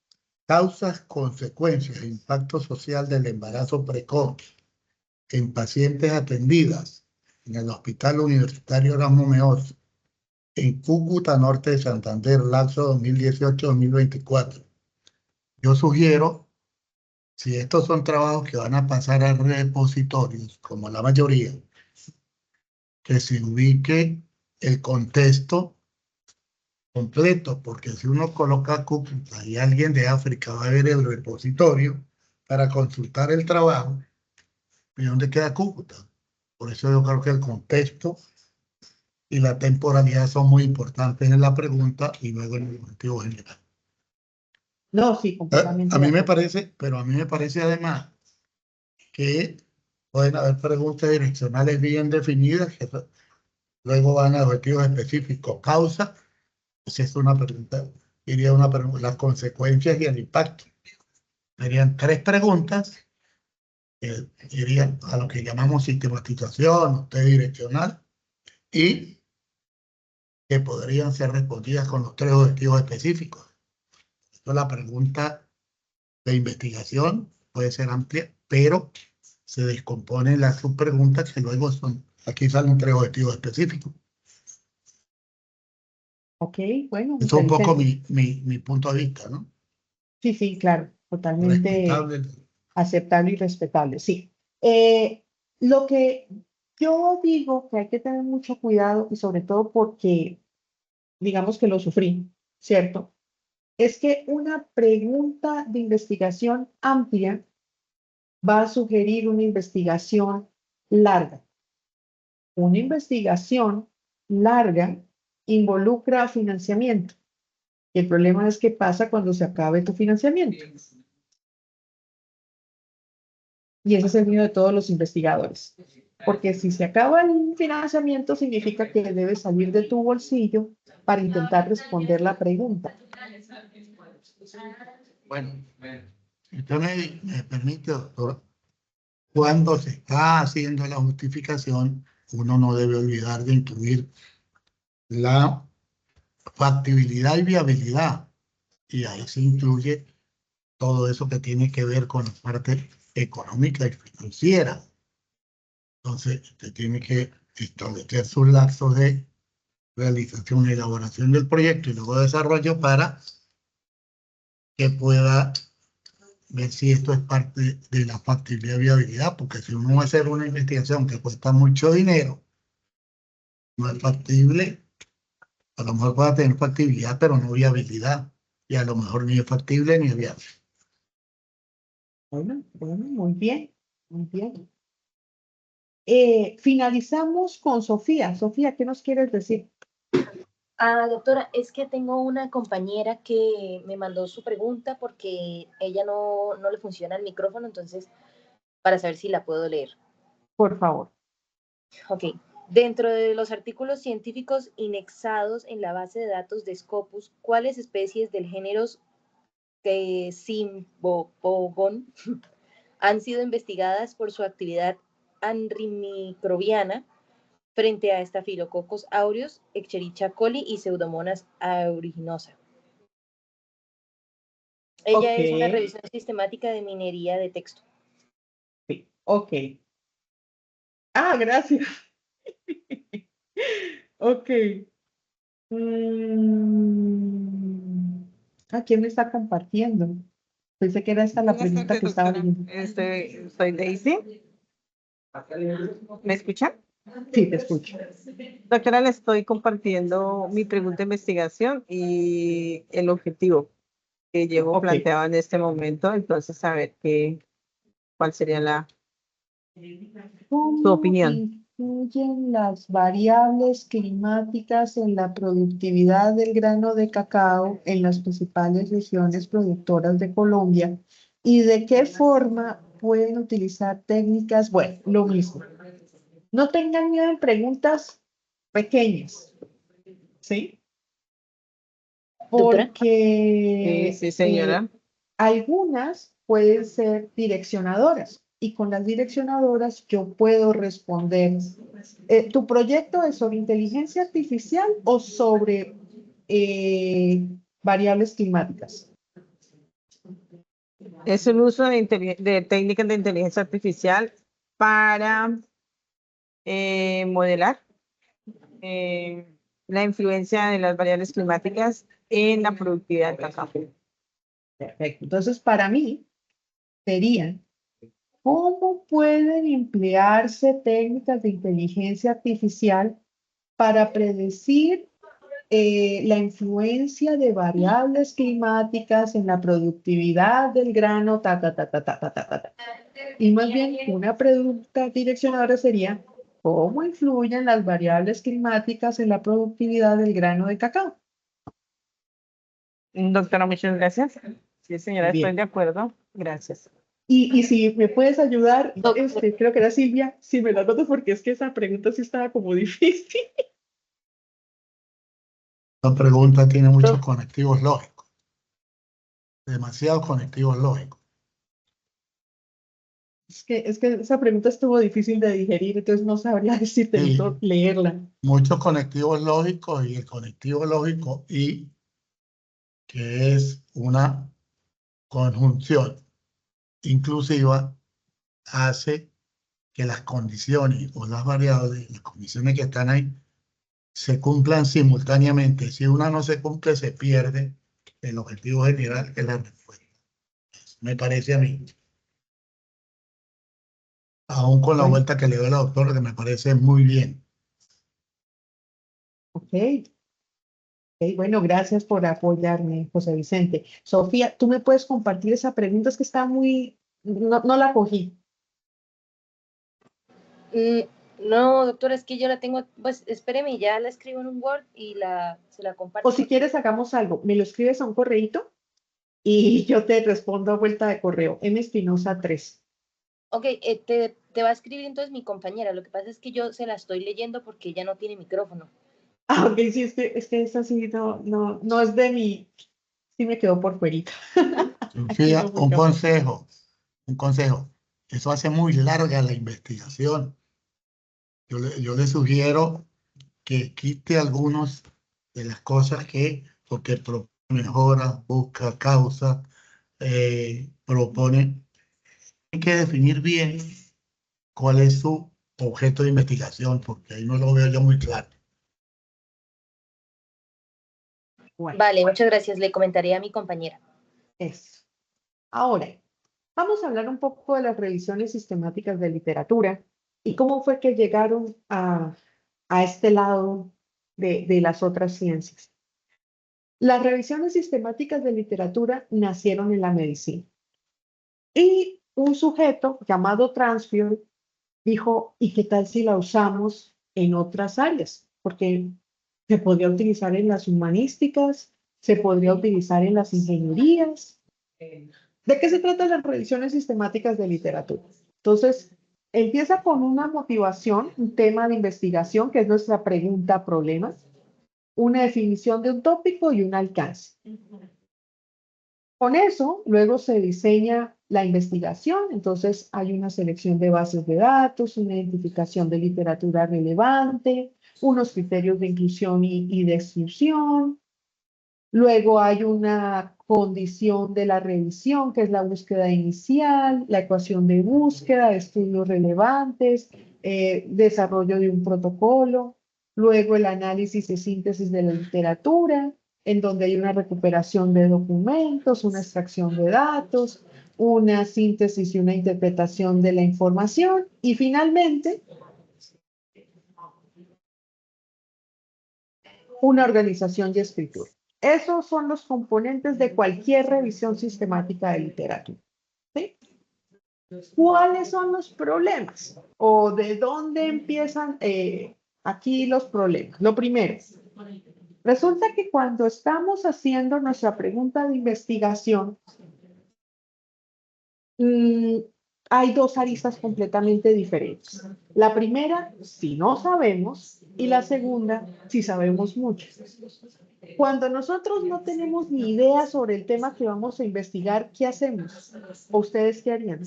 causas, consecuencias e impacto social del embarazo precoz en pacientes atendidas en el Hospital Universitario Erasmo Meoz, en Cúcuta Norte de Santander, lapso 2018-2024. Yo sugiero, si estos son trabajos que van a pasar a repositorios, como la mayoría, que se ubique el contexto completo, porque si uno coloca Cúcuta y alguien de África va a ver el repositorio para consultar el trabajo, ¿y dónde queda Cúcuta? Por eso yo creo que el contexto y la temporalidad son muy importantes en la pregunta y luego en el objetivo general. no, sí, completamente A de mí me acuerdo. parece, pero a mí me parece además que pueden haber preguntas direccionales bien definidas, que luego van a objetivos específicos. Causa, pues es una pregunta, diría una pregunta, las consecuencias y el impacto. Serían 3 preguntas que irían a lo que llamamos sistematización, o test direccional, y que podrían ser respondidas con los 3 objetivos específicos. Entonces, la pregunta de investigación puede ser amplia, pero se descomponen las subpreguntas que luego son, aquí salen 3 objetivos específicos. Ok, bueno, Eso es un poco inteligente. mi punto de vista, ¿no? Sí, sí, claro, totalmente Respetable. aceptable y respetable, sí. Lo que yo digo que hay que tener mucho cuidado y sobre todo porque, digamos que lo sufrí, ¿cierto? Es que una pregunta de investigación amplia va a sugerir una investigación larga. Una investigación larga involucra financiamiento. Y el problema es qué pasa cuando se acabe tu financiamiento. Y ese es el miedo de todos los investigadores. Porque si se acaba el financiamiento, significa que debes salir de tu bolsillo para intentar responder la pregunta. Bueno, usted me permite, doctor, cuando se está haciendo la justificación, uno no debe olvidar de incluir la factibilidad y viabilidad. Y ahí se incluye todo eso que tiene que ver con la parte económica y financiera. Entonces, usted tiene que establecer sus lapsos de realización y elaboración del proyecto y luego desarrollo para que pueda ver si esto es parte de la factibilidad y viabilidad, porque si uno va a hacer una investigación que cuesta mucho dinero, no es factible, a lo mejor puede tener factibilidad, pero no viabilidad, y a lo mejor ni es factible ni es viable. Bueno, muy bien, muy bien. Finalizamos con Sofía. Sofía, ¿qué nos quieres decir? Doctora, es que tengo una compañera que me mandó su pregunta porque ella no le funciona el micrófono, entonces, para saber si la puedo leer. Por favor. Ok. Dentro de los artículos científicos indexados en la base de datos de Scopus, ¿cuáles especies del género Cymbopogon han sido investigadas por su actividad antimicrobiana frente a Staphylococcus aureus, Escherichia coli y Pseudomonas aeruginosa? Ella es una revisión sistemática de minería de texto. Sí, ok. Gracias. Ok. ¿Quién me está compartiendo? Pensé que era esta la Buenas pregunta tardes, que estaba doctora. leyendo. Soy Daisy. ¿Me escucha? Sí, te escucho. Doctora, le estoy compartiendo mi pregunta de investigación y el objetivo que llevo planteado en este momento. Entonces, a ver cuál sería su opinión. ¿Influyen las variables climáticas en la productividad del grano de cacao en las principales regiones productoras de Colombia? ¿Y de qué forma pueden utilizar técnicas? Bueno, lo mismo. No tengan miedo en preguntas pequeñas, ¿sí? Porque Sí, señora. algunas pueden ser direccionadoras y con las direccionadoras yo puedo responder. ¿Tu proyecto es sobre inteligencia artificial o sobre variables climáticas? Es el uso de técnicas de inteligencia artificial para modelar la influencia de las variables climáticas en la productividad del cacao. Perfecto. Entonces, para mí sería, ¿cómo pueden emplearse técnicas de inteligencia artificial para predecir la influencia de variables climáticas en la productividad del grano, Y más bien, una pregunta direccionadora sería, ¿cómo influyen las variables climáticas en la productividad del grano de cacao? Doctora, muchas gracias. Sí, señora, Bien. estoy de acuerdo. Gracias. Y si me puedes ayudar, Doctor, creo que era Silvia, si me la anotas porque es que esa pregunta sí estaba como difícil. La pregunta tiene muchos conectivos lógicos, demasiados conectivos lógicos. Es que esa pregunta estuvo difícil de digerir, entonces no sabría decirte, Sí, necesito leerla. muchos conectivos lógicos y el conectivo lógico y que es una conjunción inclusiva hace que las condiciones o las variables, las condiciones que están ahí, se cumplan simultáneamente. Si una no se cumple, se pierde el objetivo general, que es la respuesta. Me parece a mí. Aún con la Bueno, vuelta que le doy al doctor, que me parece muy bien. ok. Ok, bueno, gracias por apoyarme, José Vicente. Sofía, ¿tú me puedes compartir esa pregunta? Es que está muy, no la cogí. No, doctora, es que yo la tengo, pues espéreme, ya la escribo en un Word y se la O comparto. si quieres, hagamos algo. Me lo escribes a un correíto y yo te respondo a vuelta de correo. M. Espinosa 3. Ok, te va a escribir entonces mi compañera. Lo que pasa es que yo se la estoy leyendo porque ella no tiene micrófono. Ah, ok, sí, es que esa sí no es de mi, sí me quedó por fuerita. Aquí Sofía, no muy capaz. un consejo. Eso hace muy larga la investigación. Yo le sugiero que quite algunas de las cosas porque mejora, busca causa, propone. Hay que definir bien cuál es su objeto de investigación, porque ahí no lo veo yo muy claro. Bueno, Vale, muchas gracias. Le comentaré a mi compañera. eso. Ahora, vamos a hablar un poco de las revisiones sistemáticas de literatura y cómo fue que llegaron a este lado de las otras ciencias. Las revisiones sistemáticas de literatura nacieron en la medicina y un sujeto llamado Transfield dijo, ¿y qué tal si la usamos en otras áreas? Porque se podría utilizar en las humanísticas, se podría utilizar en las ingenierías. ¿De qué se tratan las revisiones sistemáticas de literatura? Entonces, empieza con una motivación, un tema de investigación, que es nuestra pregunta-problema, una definición de un tópico y un alcance. Con eso, luego se diseña la investigación, entonces hay una selección de bases de datos, una identificación de literatura relevante, unos criterios de inclusión y de exclusión. Luego hay una condición de la revisión, que es la búsqueda inicial, la ecuación de búsqueda, estudios relevantes, desarrollo de un protocolo. Luego el análisis y síntesis de la literatura, en donde hay una recuperación de documentos, una extracción de datos, una síntesis y una interpretación de la información. Y finalmente, una organización y escritura. Esos son los componentes de cualquier revisión sistemática de literatura. ¿Sí? ¿Cuáles son los problemas? ¿O de dónde empiezan aquí los problemas? Lo primero, resulta que cuando estamos haciendo nuestra pregunta de investigación, hay dos aristas completamente diferentes. La primera, si no sabemos, y la segunda, si sabemos mucho. Cuando nosotros no tenemos ni idea sobre el tema que vamos a investigar, ¿qué hacemos? ¿O ustedes qué harían?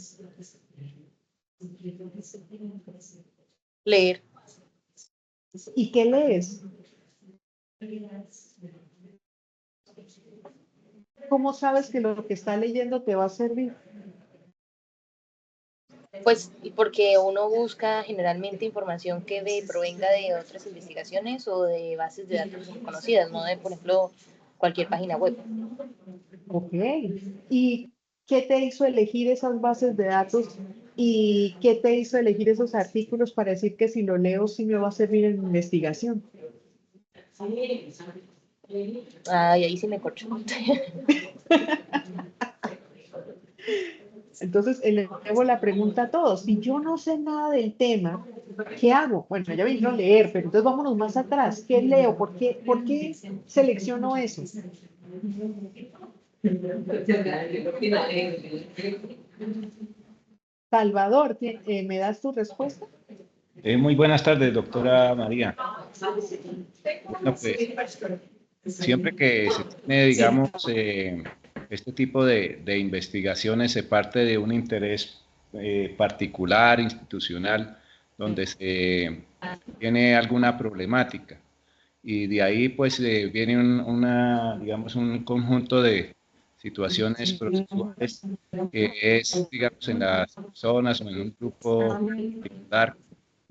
Leer. ¿Y qué lees? ¿Cómo sabes que lo que está leyendo te va a servir? Pues porque uno busca generalmente información que provenga de otras investigaciones o de bases de datos conocidas, no de, por ejemplo, cualquier página web. Ok. ¿Y qué te hizo elegir esas bases de datos? ¿Y qué te hizo elegir esos artículos para decir que si lo leo sí me va a servir en mi investigación? Ay, ahí sí me corcho. Entonces, elevo la pregunta a todos. Si yo no sé nada del tema, ¿qué hago? Bueno, ya me vino a leer, pero entonces vámonos más atrás. ¿Qué leo? ¿Por qué selecciono eso? Salvador, ¿me das tu respuesta? Muy buenas tardes, doctora María. Bueno, pues, siempre que se tiene, digamos, este tipo de investigaciones, se parte de un interés particular, institucional, donde se tiene alguna problemática. Y de ahí, pues, viene digamos, un conjunto de situaciones procesuales que es, digamos, en las personas o en un grupo particular,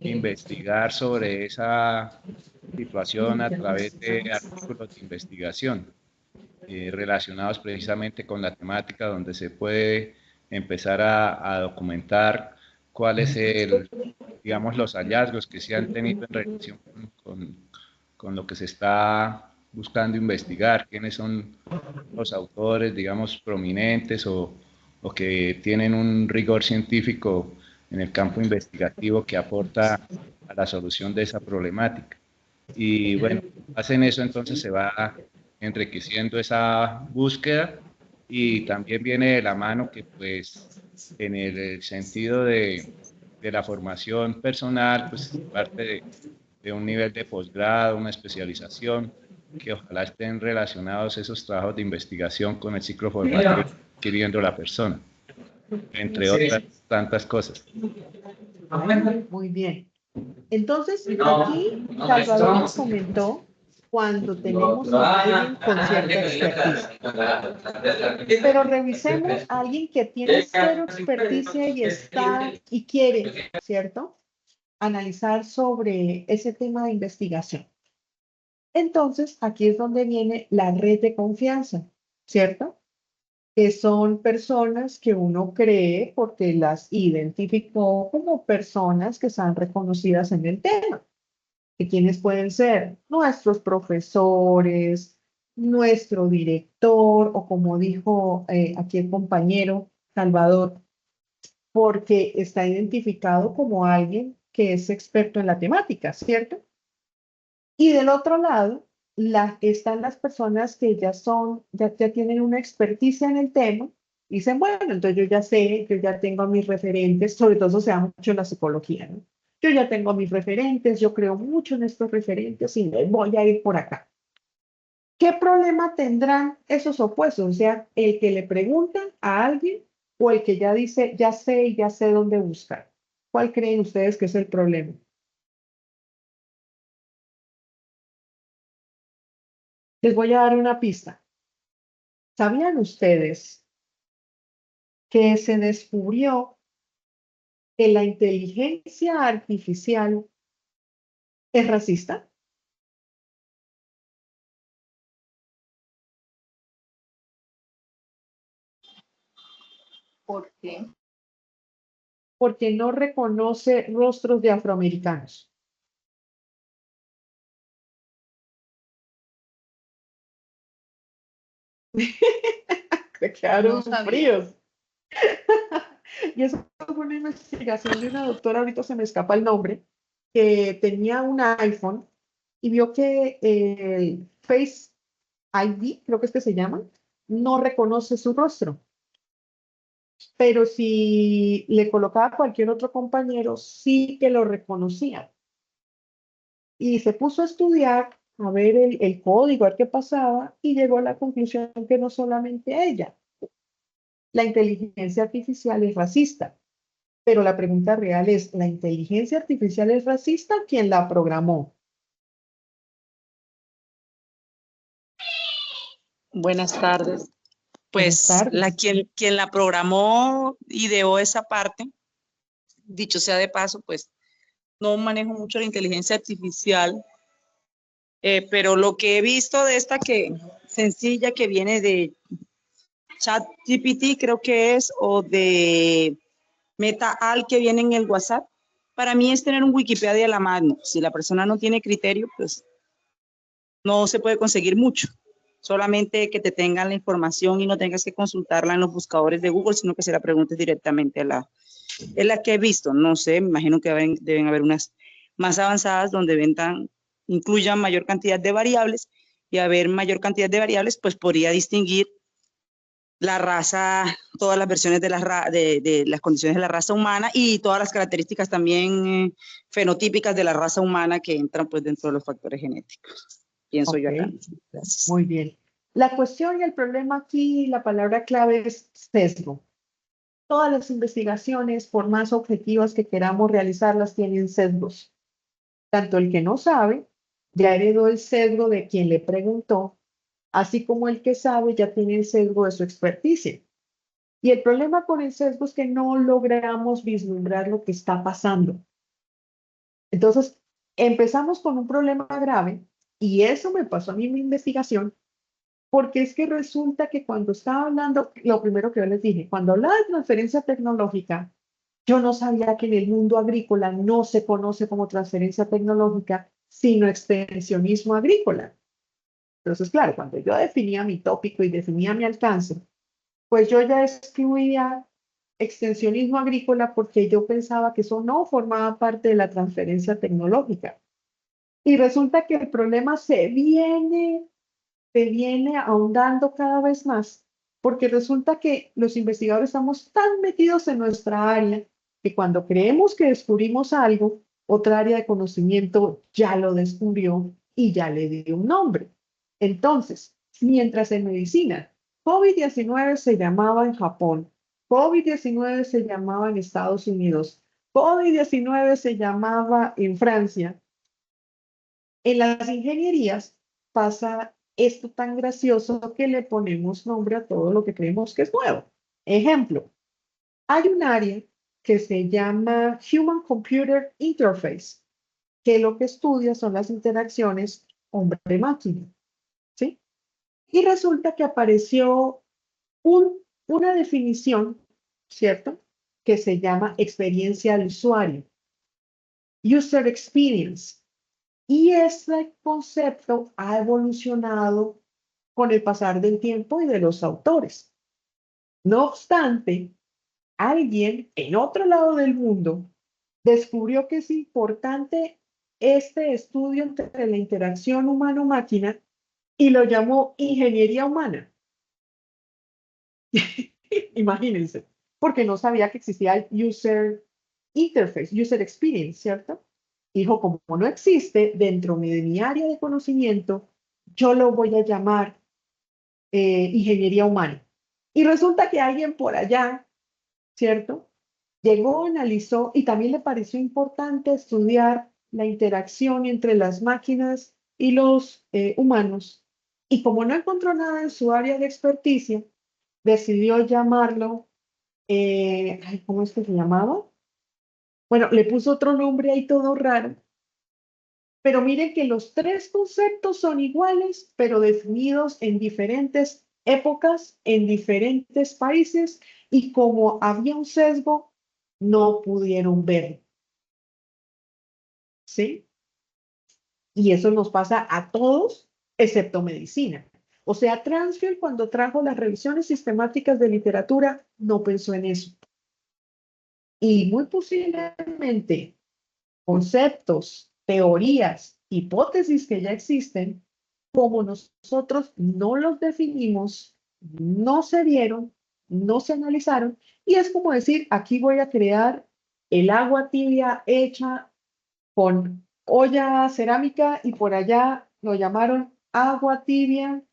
investigar sobre esa situación a través de artículos de investigación relacionados precisamente con la temática, donde se puede empezar a documentar cuál es digamos, los hallazgos que se han tenido en relación con lo que se está buscando investigar, quiénes son los autores, digamos, prominentes o que tienen un rigor científico en el campo investigativo que aporta a la solución de esa problemática. Y bueno, hacen eso, entonces se va enriqueciendo esa búsqueda y también viene de la mano que pues en el sentido de la formación personal, pues parte de un nivel de posgrado, una especialización, que ojalá estén relacionados esos trabajos de investigación con el ciclo formativo que está adquiriendo la persona, entre otras tantas cosas. Muy bien. Entonces, aquí Salvador nos comentó cuando tenemos a alguien con cierta experticia. Pero revisemos a alguien que tiene cero experticia y quiere, ¿cierto? Analizar sobre ese tema de investigación. Entonces, aquí es donde viene la red de confianza, ¿cierto? Que son personas que uno cree porque las identificó como personas que están reconocidas en el tema. ¿Y quiénes pueden ser? Nuestros profesores, nuestro director, o como dijo aquí el compañero Salvador, porque está identificado como alguien que es experto en la temática, ¿cierto? Y del otro lado, están las personas que ya tienen una experticia en el tema, y dicen, bueno, entonces yo ya sé, yo ya tengo mis referentes, sobre todo eso se da mucho en la psicología, ¿no? Yo ya tengo mis referentes, yo creo mucho en estos referentes y me voy a ir por acá. ¿Qué problema tendrán esos opuestos? O sea, el que le preguntan a alguien o el que ya dice, ya sé y ya sé dónde buscar. ¿Cuál creen ustedes que es el problema? Les voy a dar una pista. ¿Sabían ustedes que se descubrió que la inteligencia artificial es racista? ¿Por qué? Porque no reconoce rostros de afroamericanos. Se quedaron fríos. Y eso fue una investigación de una doctora, ahorita se me escapa el nombre, que tenía un iPhone y vio que el Face ID, creo que es que se llama, no reconoce su rostro. Pero si le colocaba cualquier otro compañero, sí que lo reconocía. Y se puso a estudiar, a ver el código, a ver qué pasaba, y llegó a la conclusión que no solamente ella, la inteligencia artificial es racista. Pero la pregunta real es, ¿la inteligencia artificial es racista o quién la programó? Buenas tardes. Buenas Pues tardes. quien la programó ideó esa parte, dicho sea de paso, pues no manejo mucho la inteligencia artificial, pero lo que he visto de esta sencilla que viene de ChatGPT, creo que es, o de MetaAll que viene en el WhatsApp, para mí es tener un Wikipedia a la mano. Si la persona no tiene criterio, pues no se puede conseguir mucho. Solamente que te tengan la información y no tengas que consultarla en los buscadores de Google, sino que se la preguntes directamente es la que he visto. No sé, me imagino que deben haber unas más avanzadas donde incluyan mayor cantidad de variables, y haber mayor cantidad de variables, pues podría distinguir la raza, todas las versiones de de las condiciones de la raza humana y todas las características también fenotípicas de la raza humana que entran pues dentro de los factores genéticos. Pienso yo acá. Gracias. Muy bien. La cuestión y el problema aquí, la palabra clave es sesgo. Todas las investigaciones, por más objetivas que queramos realizarlas, tienen sesgos. Tanto el que no sabe ya heredó el sesgo de quien le preguntó, así como el que sabe ya tiene el sesgo de su experticia. Y el problema con el sesgo es que no logramos vislumbrar lo que está pasando. Entonces, empezamos con un problema grave, y eso me pasó a mí en mi investigación, porque es que resulta que cuando estaba hablando, lo primero que yo les dije, cuando hablaba de transferencia tecnológica, yo no sabía que en el mundo agrícola no se conoce como transferencia tecnológica, sino extensionismo agrícola. Entonces, claro, cuando yo definía mi tópico y definía mi alcance, pues yo ya excluía extensionismo agrícola porque yo pensaba que eso no formaba parte de la transferencia tecnológica. Y resulta que el problema se viene ahondando cada vez más, porque resulta que los investigadores estamos tan metidos en nuestra área que cuando creemos que descubrimos algo, otra área de conocimiento ya lo descubrió y ya le dio un nombre. Entonces, mientras en medicina COVID-19 se llamaba en Japón, COVID-19 se llamaba en Estados Unidos, COVID-19 se llamaba en Francia, en las ingenierías pasa esto tan gracioso que le ponemos nombre a todo lo que creemos que es nuevo. Ejemplo, hay un área que se llama Human Computer Interface, que lo que estudia son las interacciones hombre-máquina, ¿sí? Y resulta que apareció una definición, ¿cierto? Que se llama experiencia del usuario, user experience. Y ese concepto ha evolucionado con el pasar del tiempo y de los autores. No obstante, alguien en otro lado del mundo descubrió que es importante este estudio entre la interacción humano-máquina y lo llamó ingeniería humana. Imagínense, porque no sabía que existía el user interface, user experience, ¿cierto? Dijo, como no existe dentro de mi área de conocimiento, yo lo voy a llamar ingeniería humana. Y resulta que alguien por allá, ¿cierto? Llegó, analizó y también le pareció importante estudiar la interacción entre las máquinas y los humanos. Y como no encontró nada en su área de experticia, decidió llamarlo, ¿cómo es que se llamaba? Bueno, le puso otro nombre ahí todo raro. Pero miren que los tres conceptos son iguales, pero definidos en diferentes épocas, en diferentes países, y como había un sesgo, no pudieron verlo. ¿Sí? Y eso nos pasa a todos, excepto medicina. O sea, Transfield, cuando trajo las revisiones sistemáticas de literatura, no pensó en eso. Y muy posiblemente conceptos, teorías, hipótesis que ya existen, como nosotros no los definimos, no se vieron, no se analizaron, y es como decir, aquí voy a crear el agua tibia hecha con olla cerámica y por allá lo llamaron agua tibia,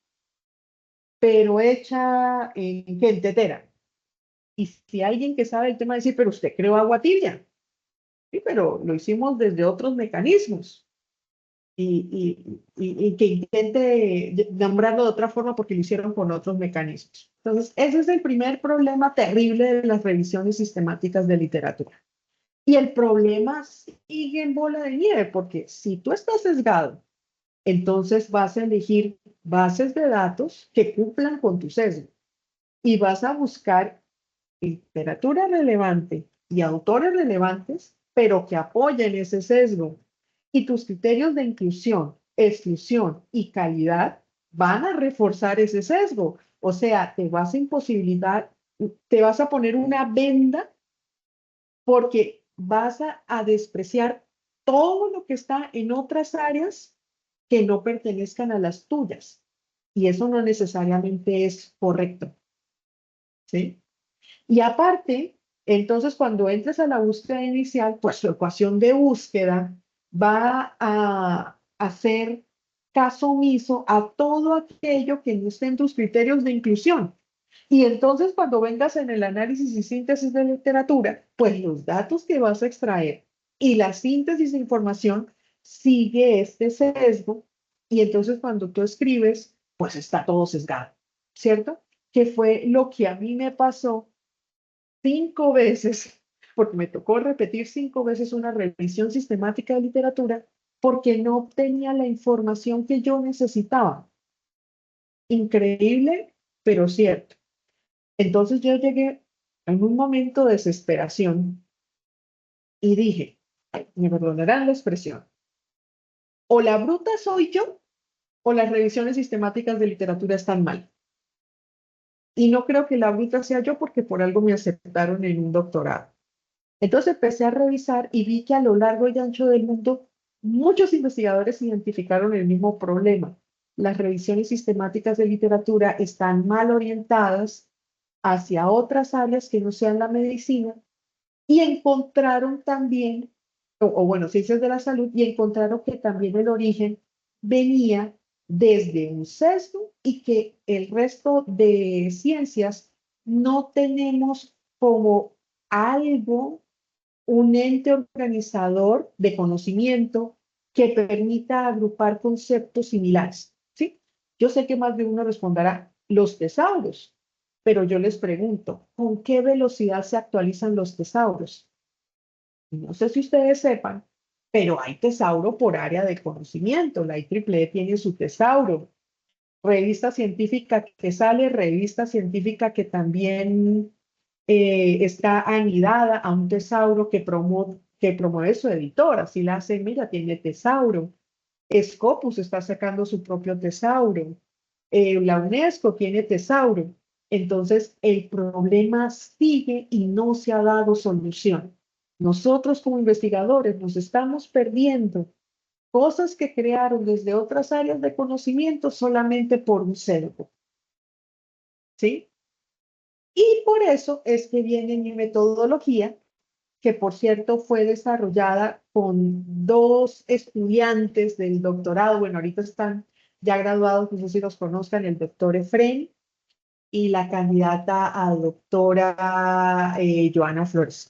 pero hecha en tetera. Y si alguien que sabe el tema decir, pero usted creó agua tibia, sí, pero lo hicimos desde otros mecanismos. Y que intente nombrarlo de otra forma porque lo hicieron con otros mecanismos. Entonces, ese es el primer problema terrible de las revisiones sistemáticas de literatura. Y el problema sigue en bola de nieve, porque si tú estás sesgado, entonces vas a elegir bases de datos que cumplan con tu sesgo y vas a buscar literatura relevante y autores relevantes, pero que apoyen ese sesgo. Y tus criterios de inclusión, exclusión y calidad van a reforzar ese sesgo. O sea, te vas a imposibilitar, te vas a poner una venda porque vas a despreciar todo lo que está en otras áreas que no pertenezcan a las tuyas. Y eso no necesariamente es correcto. ¿sí? Y aparte, entonces cuando entres a la búsqueda inicial, pues tu ecuación de búsqueda va a hacer caso omiso a todo aquello que no esté en tus criterios de inclusión. Y entonces cuando vengas en el análisis y síntesis de literatura, pues los datos que vas a extraer y la síntesis de información sigue este sesgo y entonces cuando tú escribes, pues está todo sesgado, ¿cierto? Que fue lo que a mí me pasó 5 veces, porque me tocó repetir 5 veces una revisión sistemática de literatura porque no obtenía la información que yo necesitaba. Increíble, pero cierto. Entonces yo llegué en un momento de desesperación y dije, me perdonarán la expresión, o la bruta soy yo o las revisiones sistemáticas de literatura están mal. Y no creo que la bruta sea yo porque por algo me aceptaron en un doctorado. Entonces empecé a revisar y vi que a lo largo y ancho del mundo muchos investigadores identificaron el mismo problema. Las revisiones sistemáticas de literatura están mal orientadas hacia otras áreas que no sean la medicina y encontraron también, o bueno, ciencias de la salud, y encontraron que también el origen venía desde un sesgo y que el resto de ciencias no tenemos como algo, un ente organizador de conocimiento que permita agrupar conceptos similares, ¿sí? Yo sé que más de uno responderá los tesauros, pero yo les pregunto, ¿con qué velocidad se actualizan los tesauros? No sé si ustedes sepan, pero hay tesauro por área de conocimiento. La IEEE tiene su tesauro. Revista científica que sale, revista científica que también está anidada a un tesauro que promueve su editora. Si la ACM ya tiene tesauro. Scopus está sacando su propio tesauro. La UNESCO tiene tesauro. Entonces, el problema sigue y no se ha dado solución. Nosotros como investigadores nos estamos perdiendo cosas que crearon desde otras áreas de conocimiento solamente por un sesgo. ¿Sí? Y por eso es que viene mi metodología, que por cierto fue desarrollada con 2 estudiantes del doctorado. Bueno, ahorita están ya graduados, no sé si los conozcan, el doctor Efren y la candidata a doctora Joana Flores.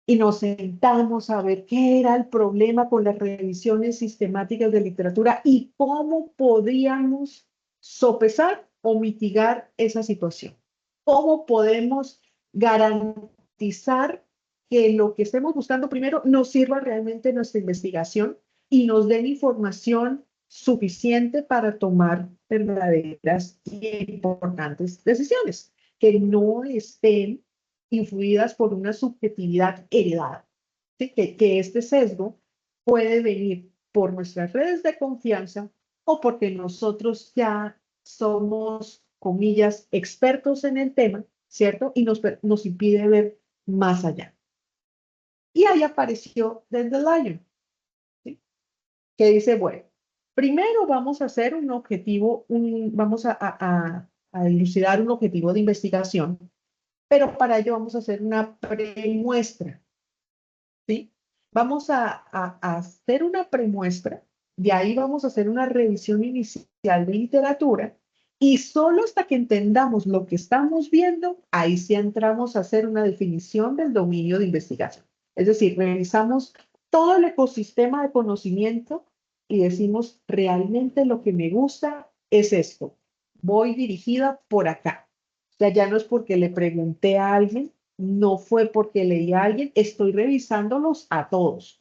Y nos sentamos a ver qué era el problema con las revisiones sistemáticas de literatura y cómo podíamos sopesar o mitigar esa situación. ¿Cómo podemos garantizar que lo que estemos buscando primero nos sirva realmente en nuestra investigación y nos den información suficiente para tomar verdaderas y importantes decisiones, que no estén influidas por una subjetividad heredada? ¿Sí? Que este sesgo puede venir por nuestras redes de confianza o porque nosotros ya somos, comillas, expertos en el tema, ¿cierto? Y nos impide ver más allá. Y ahí apareció Dandelion, ¿sí? Que dice, bueno, primero vamos a hacer un objetivo, vamos a dilucidar un objetivo de investigación, pero para ello vamos a hacer una premuestra, ¿sí? Vamos a hacer una premuestra, de ahí vamos a hacer una revisión inicial de literatura y solo hasta que entendamos lo que estamos viendo, ahí sí entramos a hacer una definición del dominio de investigación. Es decir, revisamos todo el ecosistema de conocimiento y decimos, realmente lo que me gusta es esto. Voy dirigida por acá. O sea, ya no es porque le pregunté a alguien, no fue porque leí a alguien, estoy revisándolos a todos.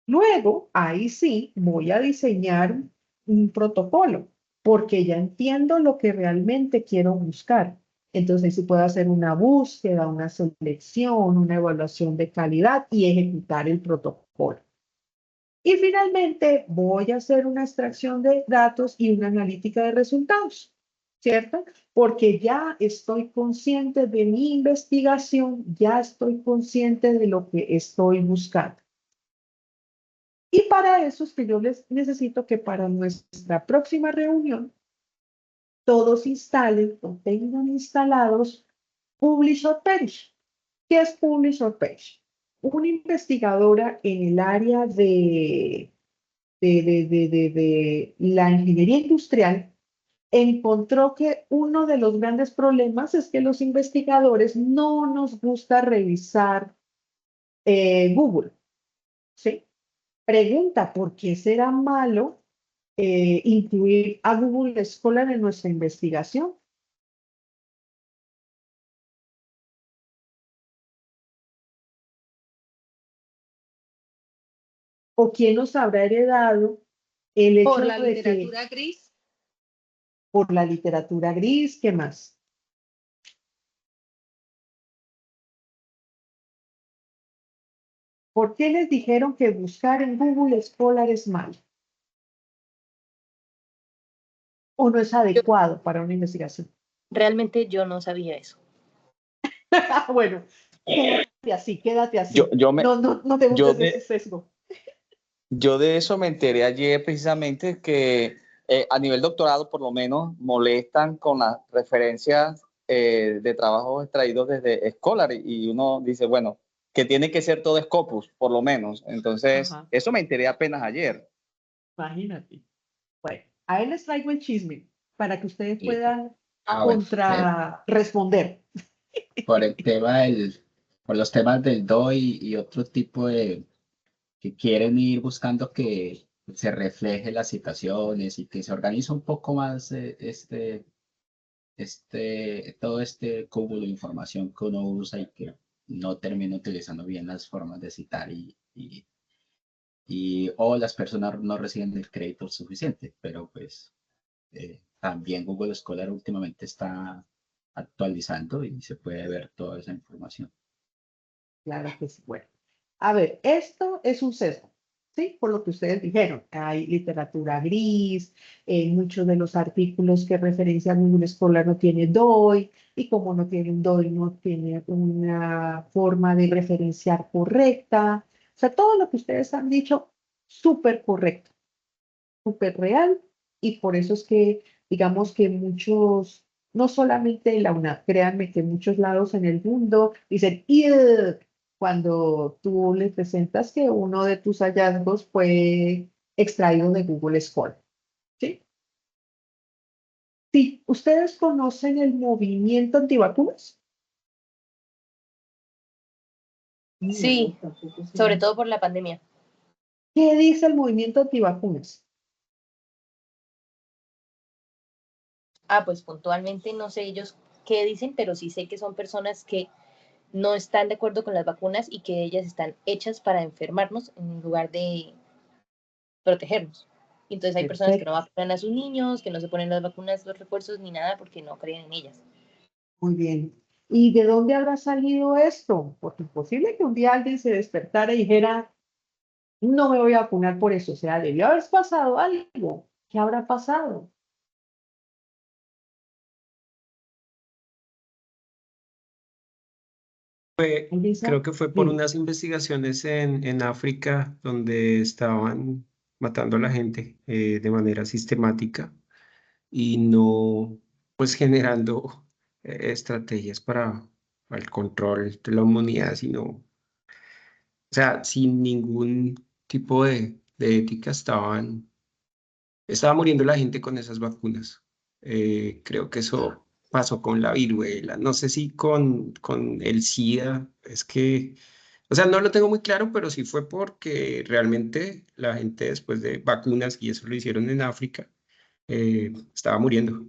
Luego, ahí sí, voy a diseñar un protocolo, porque ya entiendo lo que realmente quiero buscar. Entonces, sí puedo hacer una búsqueda, una selección, una evaluación de calidad y ejecutar el protocolo. Y finalmente, voy a hacer una extracción de datos y una analítica de resultados, ¿cierto? Porque ya estoy consciente de mi investigación, ya estoy consciente de lo que estoy buscando. Y para eso es que yo les necesito que para nuestra próxima reunión todos instalen o tengan instalados Publish or Perish. ¿Qué es Publish or Perish? Una investigadora en el área de la ingeniería industrial encontró que uno de los grandes problemas es que los investigadores no nos gusta revisar Google, ¿sí? Pregunta, ¿por qué será malo incluir a Google Scholar en nuestra investigación? ¿O quién nos habrá heredado el hecho Por la de que literatura gris. por la literatura gris, ¿qué más? ¿Por qué les dijeron que buscar en Google Scholar es malo? ¿O no es adecuado para una investigación? Realmente yo no sabía eso. Bueno, quédate así, quédate así. Yo No te yo busques de, ese sesgo. yo de eso me enteré ayer precisamente que a nivel doctorado por lo menos molestan con las referencias de trabajos extraídos desde Scholar y uno dice, bueno, que tiene que ser todo Scopus, por lo menos. Entonces, Ajá. eso me enteré apenas ayer. Imagínate. Bueno, a él les traigo el chisme para que ustedes Y, puedan bueno, responder. por el tema por los temas del DOI y otro tipo de, que quieren ir buscando que se refleje las citaciones y que se organice un poco más todo este cúmulo de información que uno usa y que no termina utilizando bien las formas de citar o las personas no reciben el crédito suficiente, pero pues también Google Scholar últimamente está actualizando y se puede ver toda esa información. Claro que sí. Bueno, a ver, esto es un sesgo, ¿sí? Por lo que ustedes dijeron, hay literatura gris, muchos de los artículos que referencian Google Scholar no tiene DOI, y como no tiene un DOI, no tiene una forma de referenciar correcta. O sea, todo lo que ustedes han dicho, súper correcto, súper real, y por eso es que, digamos que muchos, no solamente en la UNAM, créanme que en muchos lados en el mundo dicen, "Ugh", cuando tú le presentas que uno de tus hallazgos fue extraído de Google Scholar, ¿sí? Sí, ¿ustedes conocen el movimiento antivacunas? Sí, sobre todo por la pandemia. ¿Qué dice el movimiento antivacunas? Ah, pues puntualmente no sé ellos qué dicen, pero sí sé que son personas que no están de acuerdo con las vacunas y que ellas están hechas para enfermarnos en lugar de protegernos. Y entonces hay personas que no Perfecto, vacunan a sus niños, que no se ponen las vacunas, los refuerzos ni nada porque no creen en ellas. muy bien. ¿Y de dónde habrá salido esto? Porque es posible que un día alguien se despertara y dijera, no me voy a vacunar por eso. O sea, debió haber pasado algo. ¿Qué habrá pasado? ¿Alguien sabe? Creo que fue por Dime. unas investigaciones en África donde estaban matando a la gente de manera sistemática y no, pues generando estrategias para el control de la humanidad, sino, o sea, sin ningún tipo de ética estaba muriendo la gente con esas vacunas. Creo que eso pasó con la viruela. No sé si con el SIDA. Es que, o sea, no lo tengo muy claro, pero sí fue porque realmente la gente después de vacunas, y eso lo hicieron en África, estaba muriendo.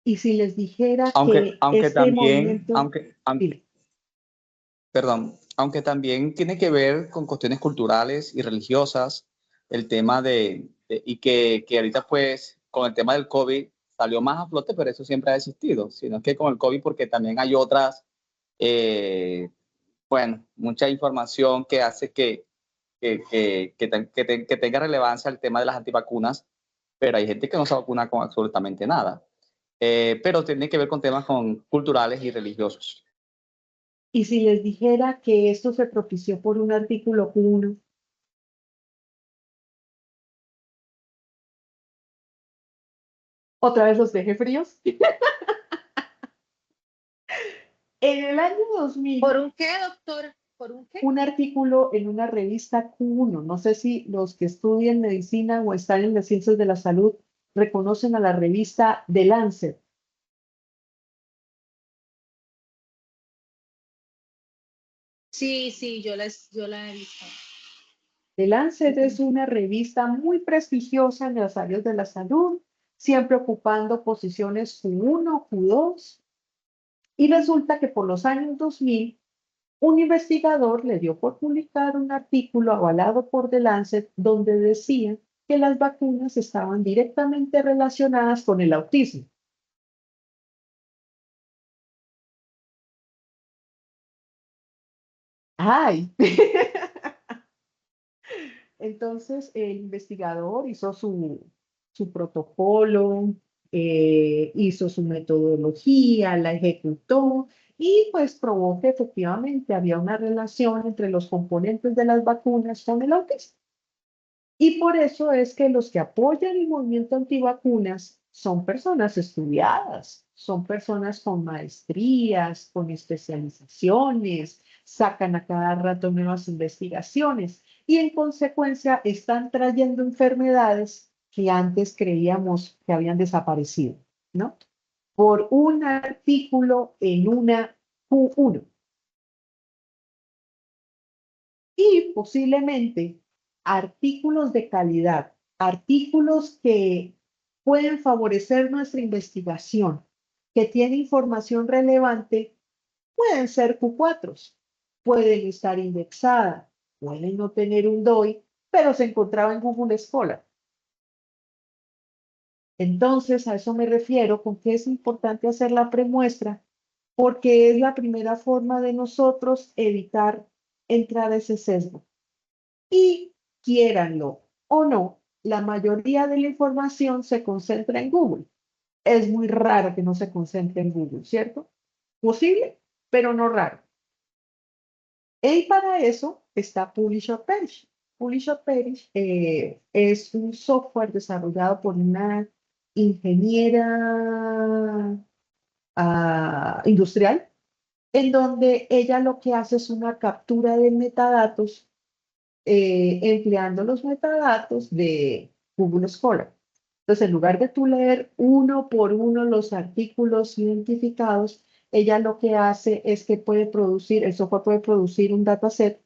Y si les dijera Aunque, que aunque este también, movimiento, dime, perdón, aunque también tiene que ver con cuestiones culturales y religiosas, el tema y que ahorita pues con el tema del COVID salió más a flote, pero eso siempre ha existido, sino que con el COVID porque también hay otras, eh, bueno, mucha información que hace que tenga relevancia el tema de las antivacunas, pero hay gente que no se vacuna con absolutamente nada. Pero tiene que ver con temas culturales y religiosos. y si les dijera que esto se propició por un artículo 1, Otra vez los dejé fríos. En el año 2000, ¿Por un qué, doctor? ¿Por un qué? un artículo en una revista Q1, no sé si los que estudian medicina o están en las ciencias de la salud reconocen a la revista The Lancet. Sí, sí, yo la he visto. The Lancet es una revista muy prestigiosa en las áreas de la salud, siempre ocupando posiciones Q1, Q2, y resulta que por los años 2000, un investigador le dio por publicar un artículo avalado por The Lancet donde decía que las vacunas estaban directamente relacionadas con el autismo. ¡Ay! Entonces, el investigador hizo su protocolo, hizo su metodología, la ejecutó y pues probó que efectivamente había una relación entre los componentes de las vacunas con el autismo. Y por eso es que los que apoyan el movimiento antivacunas son personas estudiadas, son personas con maestrías, con especializaciones, sacan a cada rato nuevas investigaciones y en consecuencia están trayendo enfermedades que antes creíamos que habían desaparecido, ¿no? Por un artículo en una Q1. Y posiblemente artículos de calidad, artículos que pueden favorecer nuestra investigación, que tienen información relevante, pueden ser Q4s, pueden estar indexadas, pueden no tener un DOI, pero se encontraba en Google Scholar. Entonces, a eso me refiero con que es importante hacer la premuestra, porque es la primera forma de nosotros evitar entrar a ese sesgo. Y quiéranlo o no, la mayoría de la información se concentra en Google. Es muy raro que no se concentre en Google, ¿cierto? Posible, pero no raro. Y para eso está Publish or Perish. Publish or Perish es un software desarrollado por una ingeniera industrial, en donde ella lo que hace es una captura de metadatos empleando los metadatos de Google Scholar. Entonces, en lugar de tú leer uno por uno los artículos identificados, ella lo que hace es que el software puede producir un dataset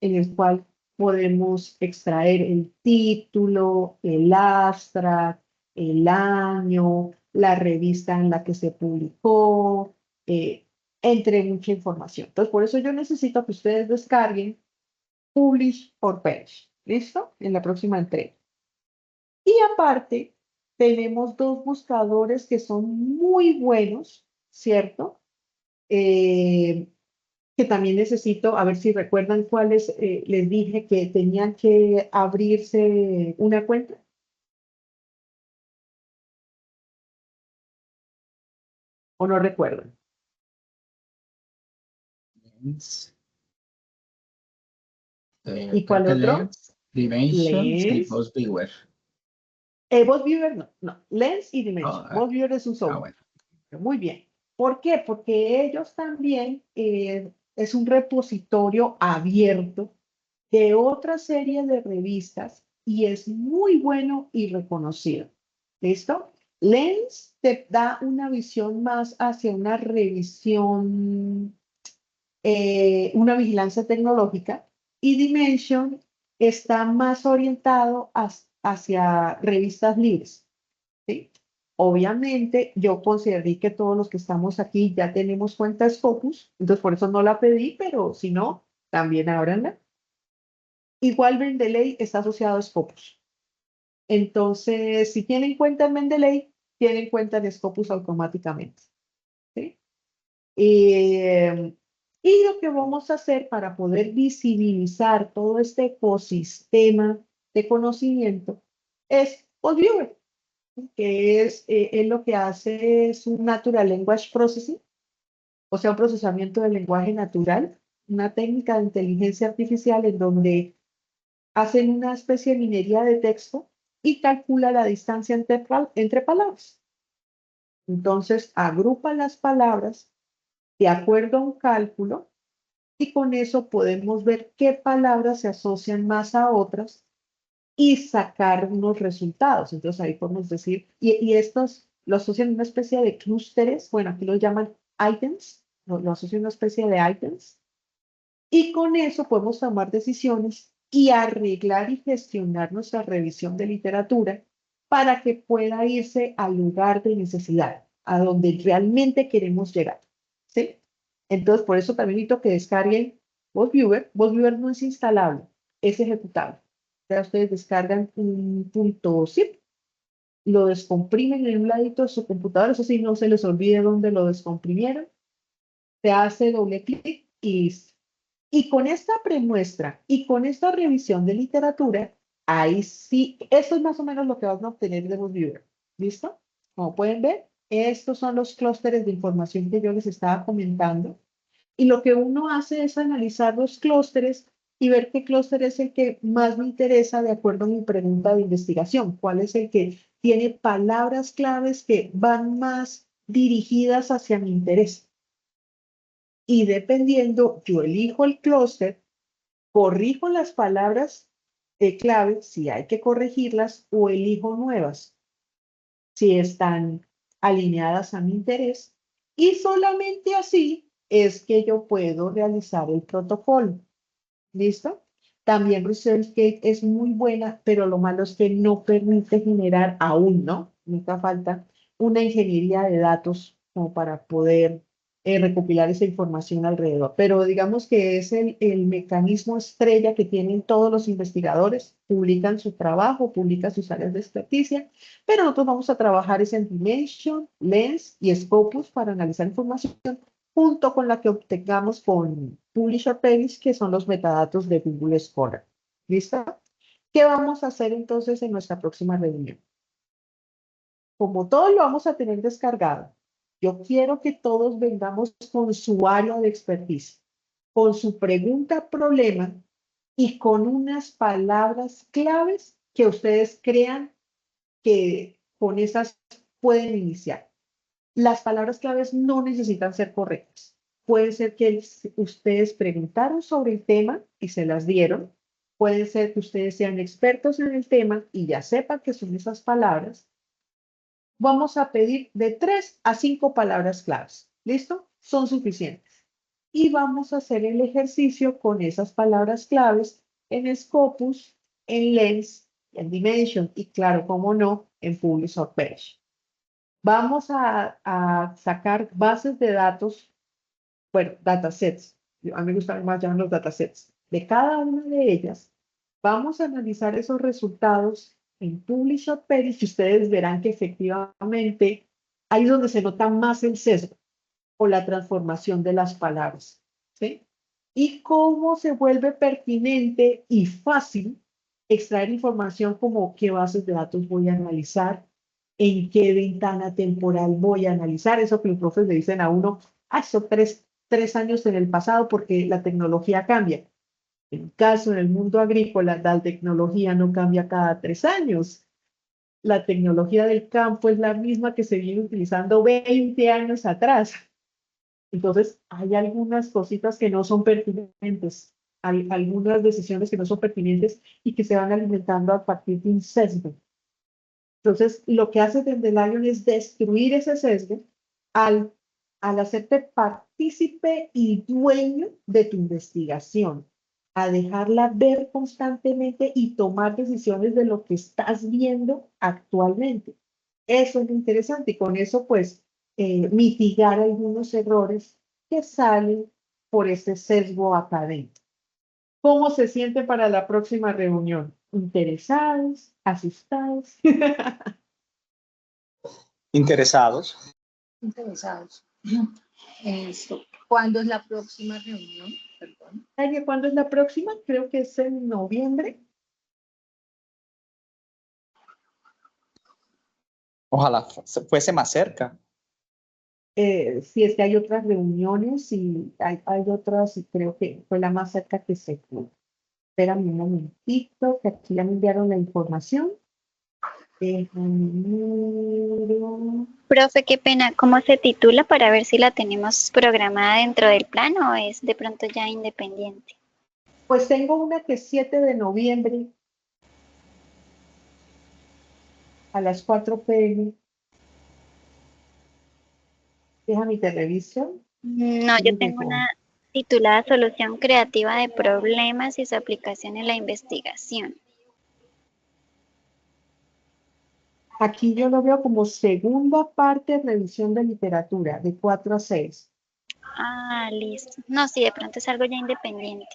en el cual podemos extraer el título, el abstract, el año, la revista en la que se publicó, entre mucha información. Entonces, por eso yo necesito que ustedes descarguen Publish or Perish. ¿Listo? En la próxima entrega. Y aparte, tenemos dos buscadores que son muy buenos, ¿cierto? Que también necesito, a ver si recuerdan cuáles les dije que tenían que abrirse una cuenta. ¿O no recuerdan? ¿Y cuál otro? Dimensions y Lens. PostViewer. PostViewer no. Lens y Dimension. PostViewer es un software. Bueno. Muy bien. ¿Por qué? Porque ellos también es un repositorio abierto de otra serie de revistas y es muy bueno y reconocido. ¿Listo? Lens te da una visión más hacia una revisión, una vigilancia tecnológica y Dimension está más orientado hacia revistas libres. ¿Sí? Obviamente, yo consideré que todos los que estamos aquí ya tenemos cuenta Scopus, entonces por eso no la pedí, pero si no, también ábranla. Igual Mendeley está asociado a Scopus. Entonces, si tienen cuenta en Mendeley, tienen cuenta en Scopus automáticamente. ¿Sí? Y lo que vamos a hacer para poder visibilizar todo este ecosistema de conocimiento es PostViewer, que es lo que hace es un Natural Language Processing, o sea, un procesamiento del lenguaje natural, una técnica de inteligencia artificial en donde hacen una especie de minería de texto y calcula la distancia entre palabras. Entonces, agrupa las palabras de acuerdo a un cálculo y con eso podemos ver qué palabras se asocian más a otras y sacar unos resultados. Entonces, ahí podemos decir, y estos lo asocian a una especie de clústeres, bueno, aquí los llaman items, lo asocian a una especie de items, y con eso podemos tomar decisiones y arreglar y gestionar nuestra revisión de literatura para que pueda irse al lugar de necesidad, a donde realmente queremos llegar. ¿Sí? Entonces, por eso también necesito que descarguen BotViewer. BotViewer no es instalable, es ejecutable. Ya ustedes descargan un .zip, lo descomprimen en un ladito de su computadora, eso sí, no se les olvide dónde lo descomprimieron. Se hace doble clic y listo. Y con esta premuestra y con esta revisión de literatura, ahí sí, esto es más o menos lo que van a obtener de BotViewer. ¿Listo? Como pueden ver, estos son los clústeres de información que yo les estaba comentando. Y lo que uno hace es analizar los clústeres y ver qué clúster es el que más me interesa de acuerdo a mi pregunta de investigación. ¿Cuál es el que tiene palabras claves que van más dirigidas hacia mi interés? Y dependiendo, yo elijo el clúster, corrijo las palabras clave si hay que corregirlas o elijo nuevas si están alineadas a mi interés. Y solamente así es que yo puedo realizar el protocolo. ¿Listo? También ResearchGate es muy buena, pero lo malo es que no permite generar aún, ¿no? Nunca falta una ingeniería de datos como para poder recopilar esa información alrededor. Pero digamos que es el mecanismo estrella que tienen todos los investigadores. Publican su trabajo, publican sus áreas de experticia, pero nosotros vamos a trabajar es en Dimension, Lens y Scopus para analizar información junto con la que obtengamos con Publish or Perish, que son los metadatos de Google Scholar. ¿Listo? ¿Qué vamos a hacer entonces en nuestra próxima reunión? Como todo lo vamos a tener descargado, yo quiero que todos vengamos con su área de expertise, con su pregunta problema y con unas palabras claves que ustedes crean que con esas pueden iniciar. Las palabras claves no necesitan ser correctas. Puede ser que ustedes preguntaron sobre el tema y se las dieron. Puede ser que ustedes sean expertos en el tema y ya sepan que son esas palabras. Vamos a pedir de 3 a 5 palabras claves. ¿Listo? Son suficientes. Y vamos a hacer el ejercicio con esas palabras claves en Scopus, en Lens, en Dimension y claro, como no, en Publish or Perish. Vamos a sacar bases de datos, bueno, datasets. A mí me gusta más llamarlos datasets. De cada una de ellas, vamos a analizar esos resultados en Publish or Perish y ustedes verán que efectivamente ahí es donde se nota más el sesgo o la transformación de las palabras. ¿Sí? Y cómo se vuelve pertinente y fácil extraer información como qué bases de datos voy a analizar, en qué ventana temporal voy a analizar. Eso que los profes le dicen a uno, son tres años en el pasado porque la tecnología cambia. En caso, en el mundo agrícola, la tecnología no cambia cada 3 años. La tecnología del campo es la misma que se viene utilizando 20 años atrás. Entonces, hay algunas cositas que no son pertinentes, hay algunas decisiones que no son pertinentes y que se van alimentando a partir de un sesgo. Entonces, lo que hace Dandelion es destruir ese sesgo al hacerte partícipe y dueño de tu investigación, a dejarla ver constantemente y tomar decisiones de lo que estás viendo actualmente. Eso es lo interesante y con eso, pues, mitigar algunos errores que salen por ese sesgo académico. ¿Cómo se siente para la próxima reunión? ¿Interesados? ¿Asustados? Interesados. Interesados. Esto. ¿Cuándo es la próxima reunión? Perdón. ¿Cuándo es la próxima? Creo que es en noviembre. Ojalá fuese más cerca. Si es que hay otras reuniones y hay otras, y creo que fue la más cerca que se pudo. Espérame un momentito, que aquí ya me enviaron la información. Profe, qué pena, ¿cómo se titula para ver si la tenemos programada dentro del plan o es de pronto ya independiente? Pues tengo una que es 7 de noviembre a las 4 p.m. Déjame mi televisión. No, yo tengo una titulada Solución creativa de problemas y su aplicación en la investigación. Aquí yo lo veo como segunda parte de revisión de literatura, de 4 a 6. Ah, listo. No, sí, de pronto es algo ya independiente.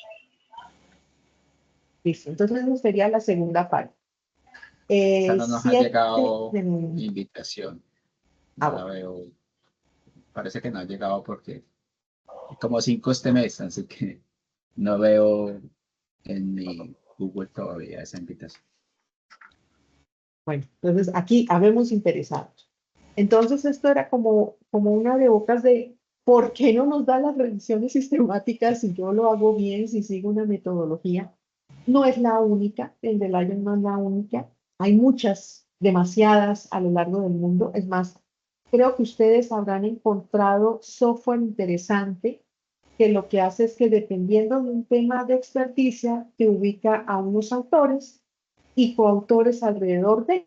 Listo, entonces eso sería la segunda parte. Esa no nos ha 7 llegado de noviembre. invitación. Ah, No la bueno. veo. Parece que no ha llegado porque como 5 este mes, así que no veo en mi Google todavía esa invitación. Bueno, entonces aquí habemos interesados. Entonces esto era como una de bocas de ¿por qué no nos da las revisiones sistemáticas si yo lo hago bien, si sigo una metodología? No es la única, el de Lion no es la única. Hay muchas, demasiadas a lo largo del mundo. Es más, creo que ustedes habrán encontrado software interesante que lo que hace es que dependiendo de un tema de experticia, te ubica a unos autores y coautores alrededor de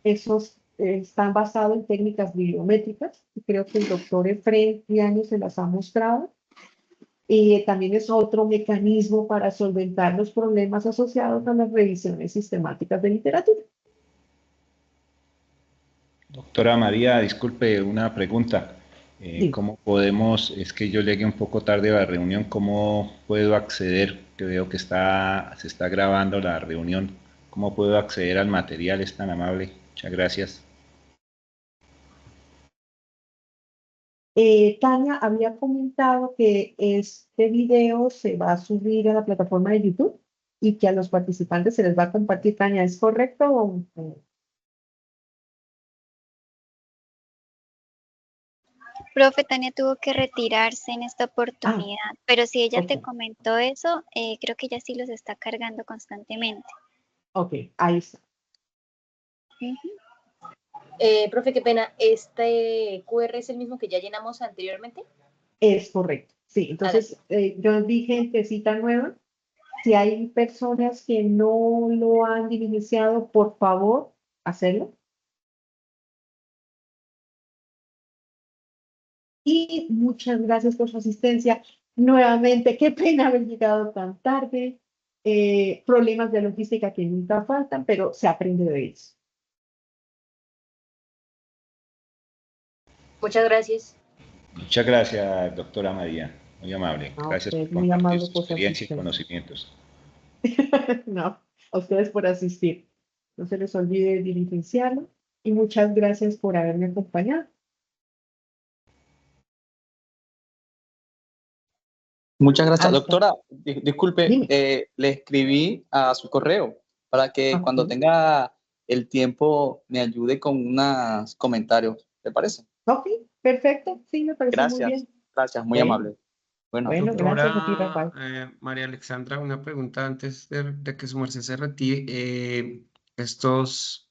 esos. Están basados en técnicas bibliométricas, y creo que el doctor Efraín Triano se las ha mostrado. Y también es otro mecanismo para solventar los problemas asociados a las revisiones sistemáticas de literatura. Doctora María, disculpe una pregunta. ¿Cómo podemos, es que yo llegué un poco tarde a la reunión, cómo puedo acceder, que veo que se está grabando la reunión, cómo puedo acceder al material? Es tan amable. Muchas gracias. Tania había comentado que este video se va a subir a la plataforma de YouTube y que a los participantes se les va a compartir. Tania, ¿es correcto? Profe, Tania tuvo que retirarse en esta oportunidad, pero si ella te comentó eso, creo que ella sí los está cargando constantemente. Ok, ahí está. Profe, qué pena, ¿este QR es el mismo que ya llenamos anteriormente? Es correcto, sí. Entonces, yo vi gentecita nueva. Si hay personas que no lo han diligenciado, por favor, hacerlo. Y muchas gracias por su asistencia. Nuevamente, qué pena haber llegado tan tarde. Problemas de logística que nunca faltan, pero se aprende de ellos. Muchas gracias. Muchas gracias, doctora María. Muy amable. A Gracias usted, por muy compartir amable su por su experiencia y asistencia. conocimientos. No, a ustedes por asistir. No se les olvide diligenciarlo. Y muchas gracias por haberme acompañado. Muchas gracias. Hasta. Doctora, disculpe, le escribí a su correo para que cuando tenga el tiempo me ayude con unos comentarios. ¿Te parece? Ok, perfecto. Sí, me parece muy Gracias, bien. gracias, muy Bueno, amable. Bueno, gracias a ti, Rafael. María Alexandra, una pregunta antes de que su merced se retire. Estos,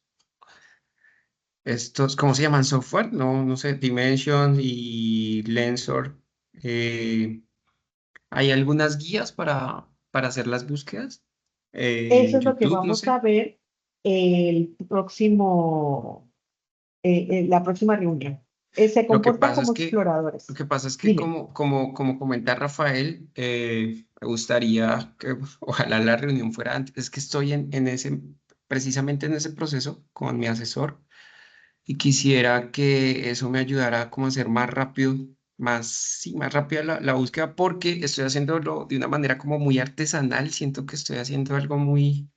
¿cómo se llaman? Software, no sé, Dimension y Lensor. ¿Hay algunas guías para hacer las búsquedas? Eso En es lo que YouTube, no vamos sé. a ver el próximo, la próxima reunión. Se Lo que comportan pasa es como que, exploradores. lo que pasa es que Dime. como comenta Rafael, me gustaría que ojalá la reunión fuera antes. Es que estoy precisamente en ese proceso con mi asesor y quisiera que eso me ayudara como a hacer más rápido, más rápida la búsqueda porque estoy haciéndolo de una manera como muy artesanal. Siento que estoy haciendo algo muy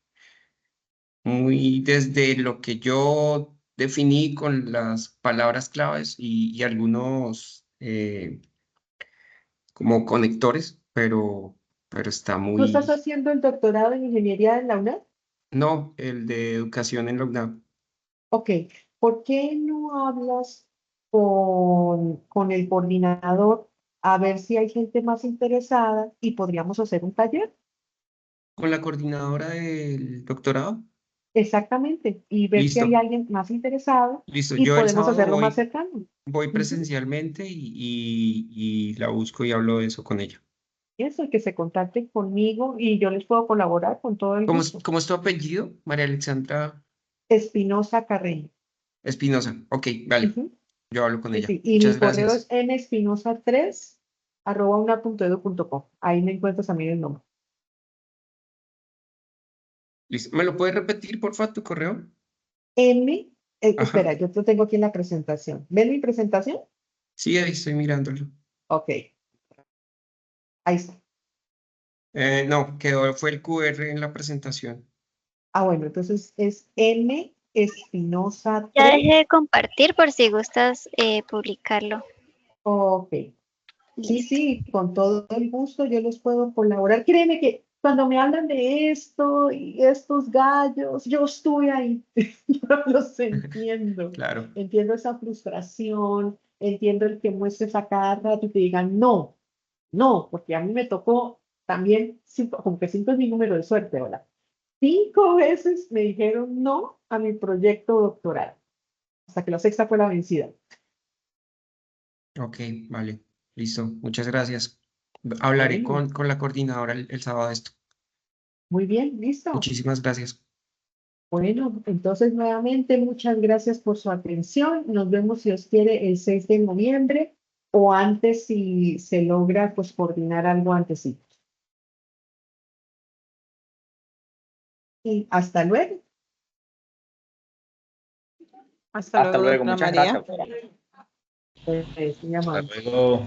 desde lo que yo definí con las palabras claves y algunos como conectores, pero está ¿Tú estás muy... haciendo el doctorado en ingeniería en la UNED? No, el de educación en la UNAM. Ok, ¿por qué no hablas con el coordinador a ver si hay gente más interesada y podríamos hacer un taller? ¿Con la coordinadora del doctorado? Exactamente, y ver si Listo. hay alguien más interesado Listo, y yo el podemos sábado hacerlo más voy, cercano. voy Ujú. presencialmente y la busco y hablo de eso con ella. Eso, que se contacten conmigo y yo les puedo colaborar con todo el gusto. ¿Cómo es tu apellido? María Alexandra Espinosa Carreño. Espinosa. Ok, vale, Ujú. yo hablo con Sí, ella. sí. Y mi Muchas correo es gracias. nespinosa3@una.edu.com. Ahí me encuentras también el nombre. Listo. ¿Me lo puedes repetir, por favor, tu correo? Espera, Ajá. yo te tengo aquí en la presentación. ¿Ven mi presentación? Sí, ahí estoy mirándolo. Ok, ahí está. No, fue el QR en la presentación. Ah, bueno, entonces es nespinosa3. Ya dejé de compartir por si gustas publicarlo. Ok. Sí, sí, con todo el gusto yo les puedo colaborar. Créeme que cuando me hablan de esto y estos gallos, yo estuve ahí. Yo los entiendo. Claro. Entiendo esa frustración, entiendo el que muestres a cada rato y te digan no, no, porque a mí me tocó también, como que 5 es mi número de suerte, hola. 5 veces me dijeron no a mi proyecto doctoral, hasta que la sexta fue la vencida. Ok, vale. Listo. Muchas gracias. Hablaré Bueno, con la coordinadora el sábado de esto. muy bien, listo. Muchísimas gracias. Bueno, entonces nuevamente muchas gracias por su atención. Nos vemos, si Dios quiere, el 6 de noviembre o antes si se logra pues coordinar algo antes. Y hasta luego. Hasta Hasta luego, luego, doctora muchas María. gracias. Muy amable. Hasta luego.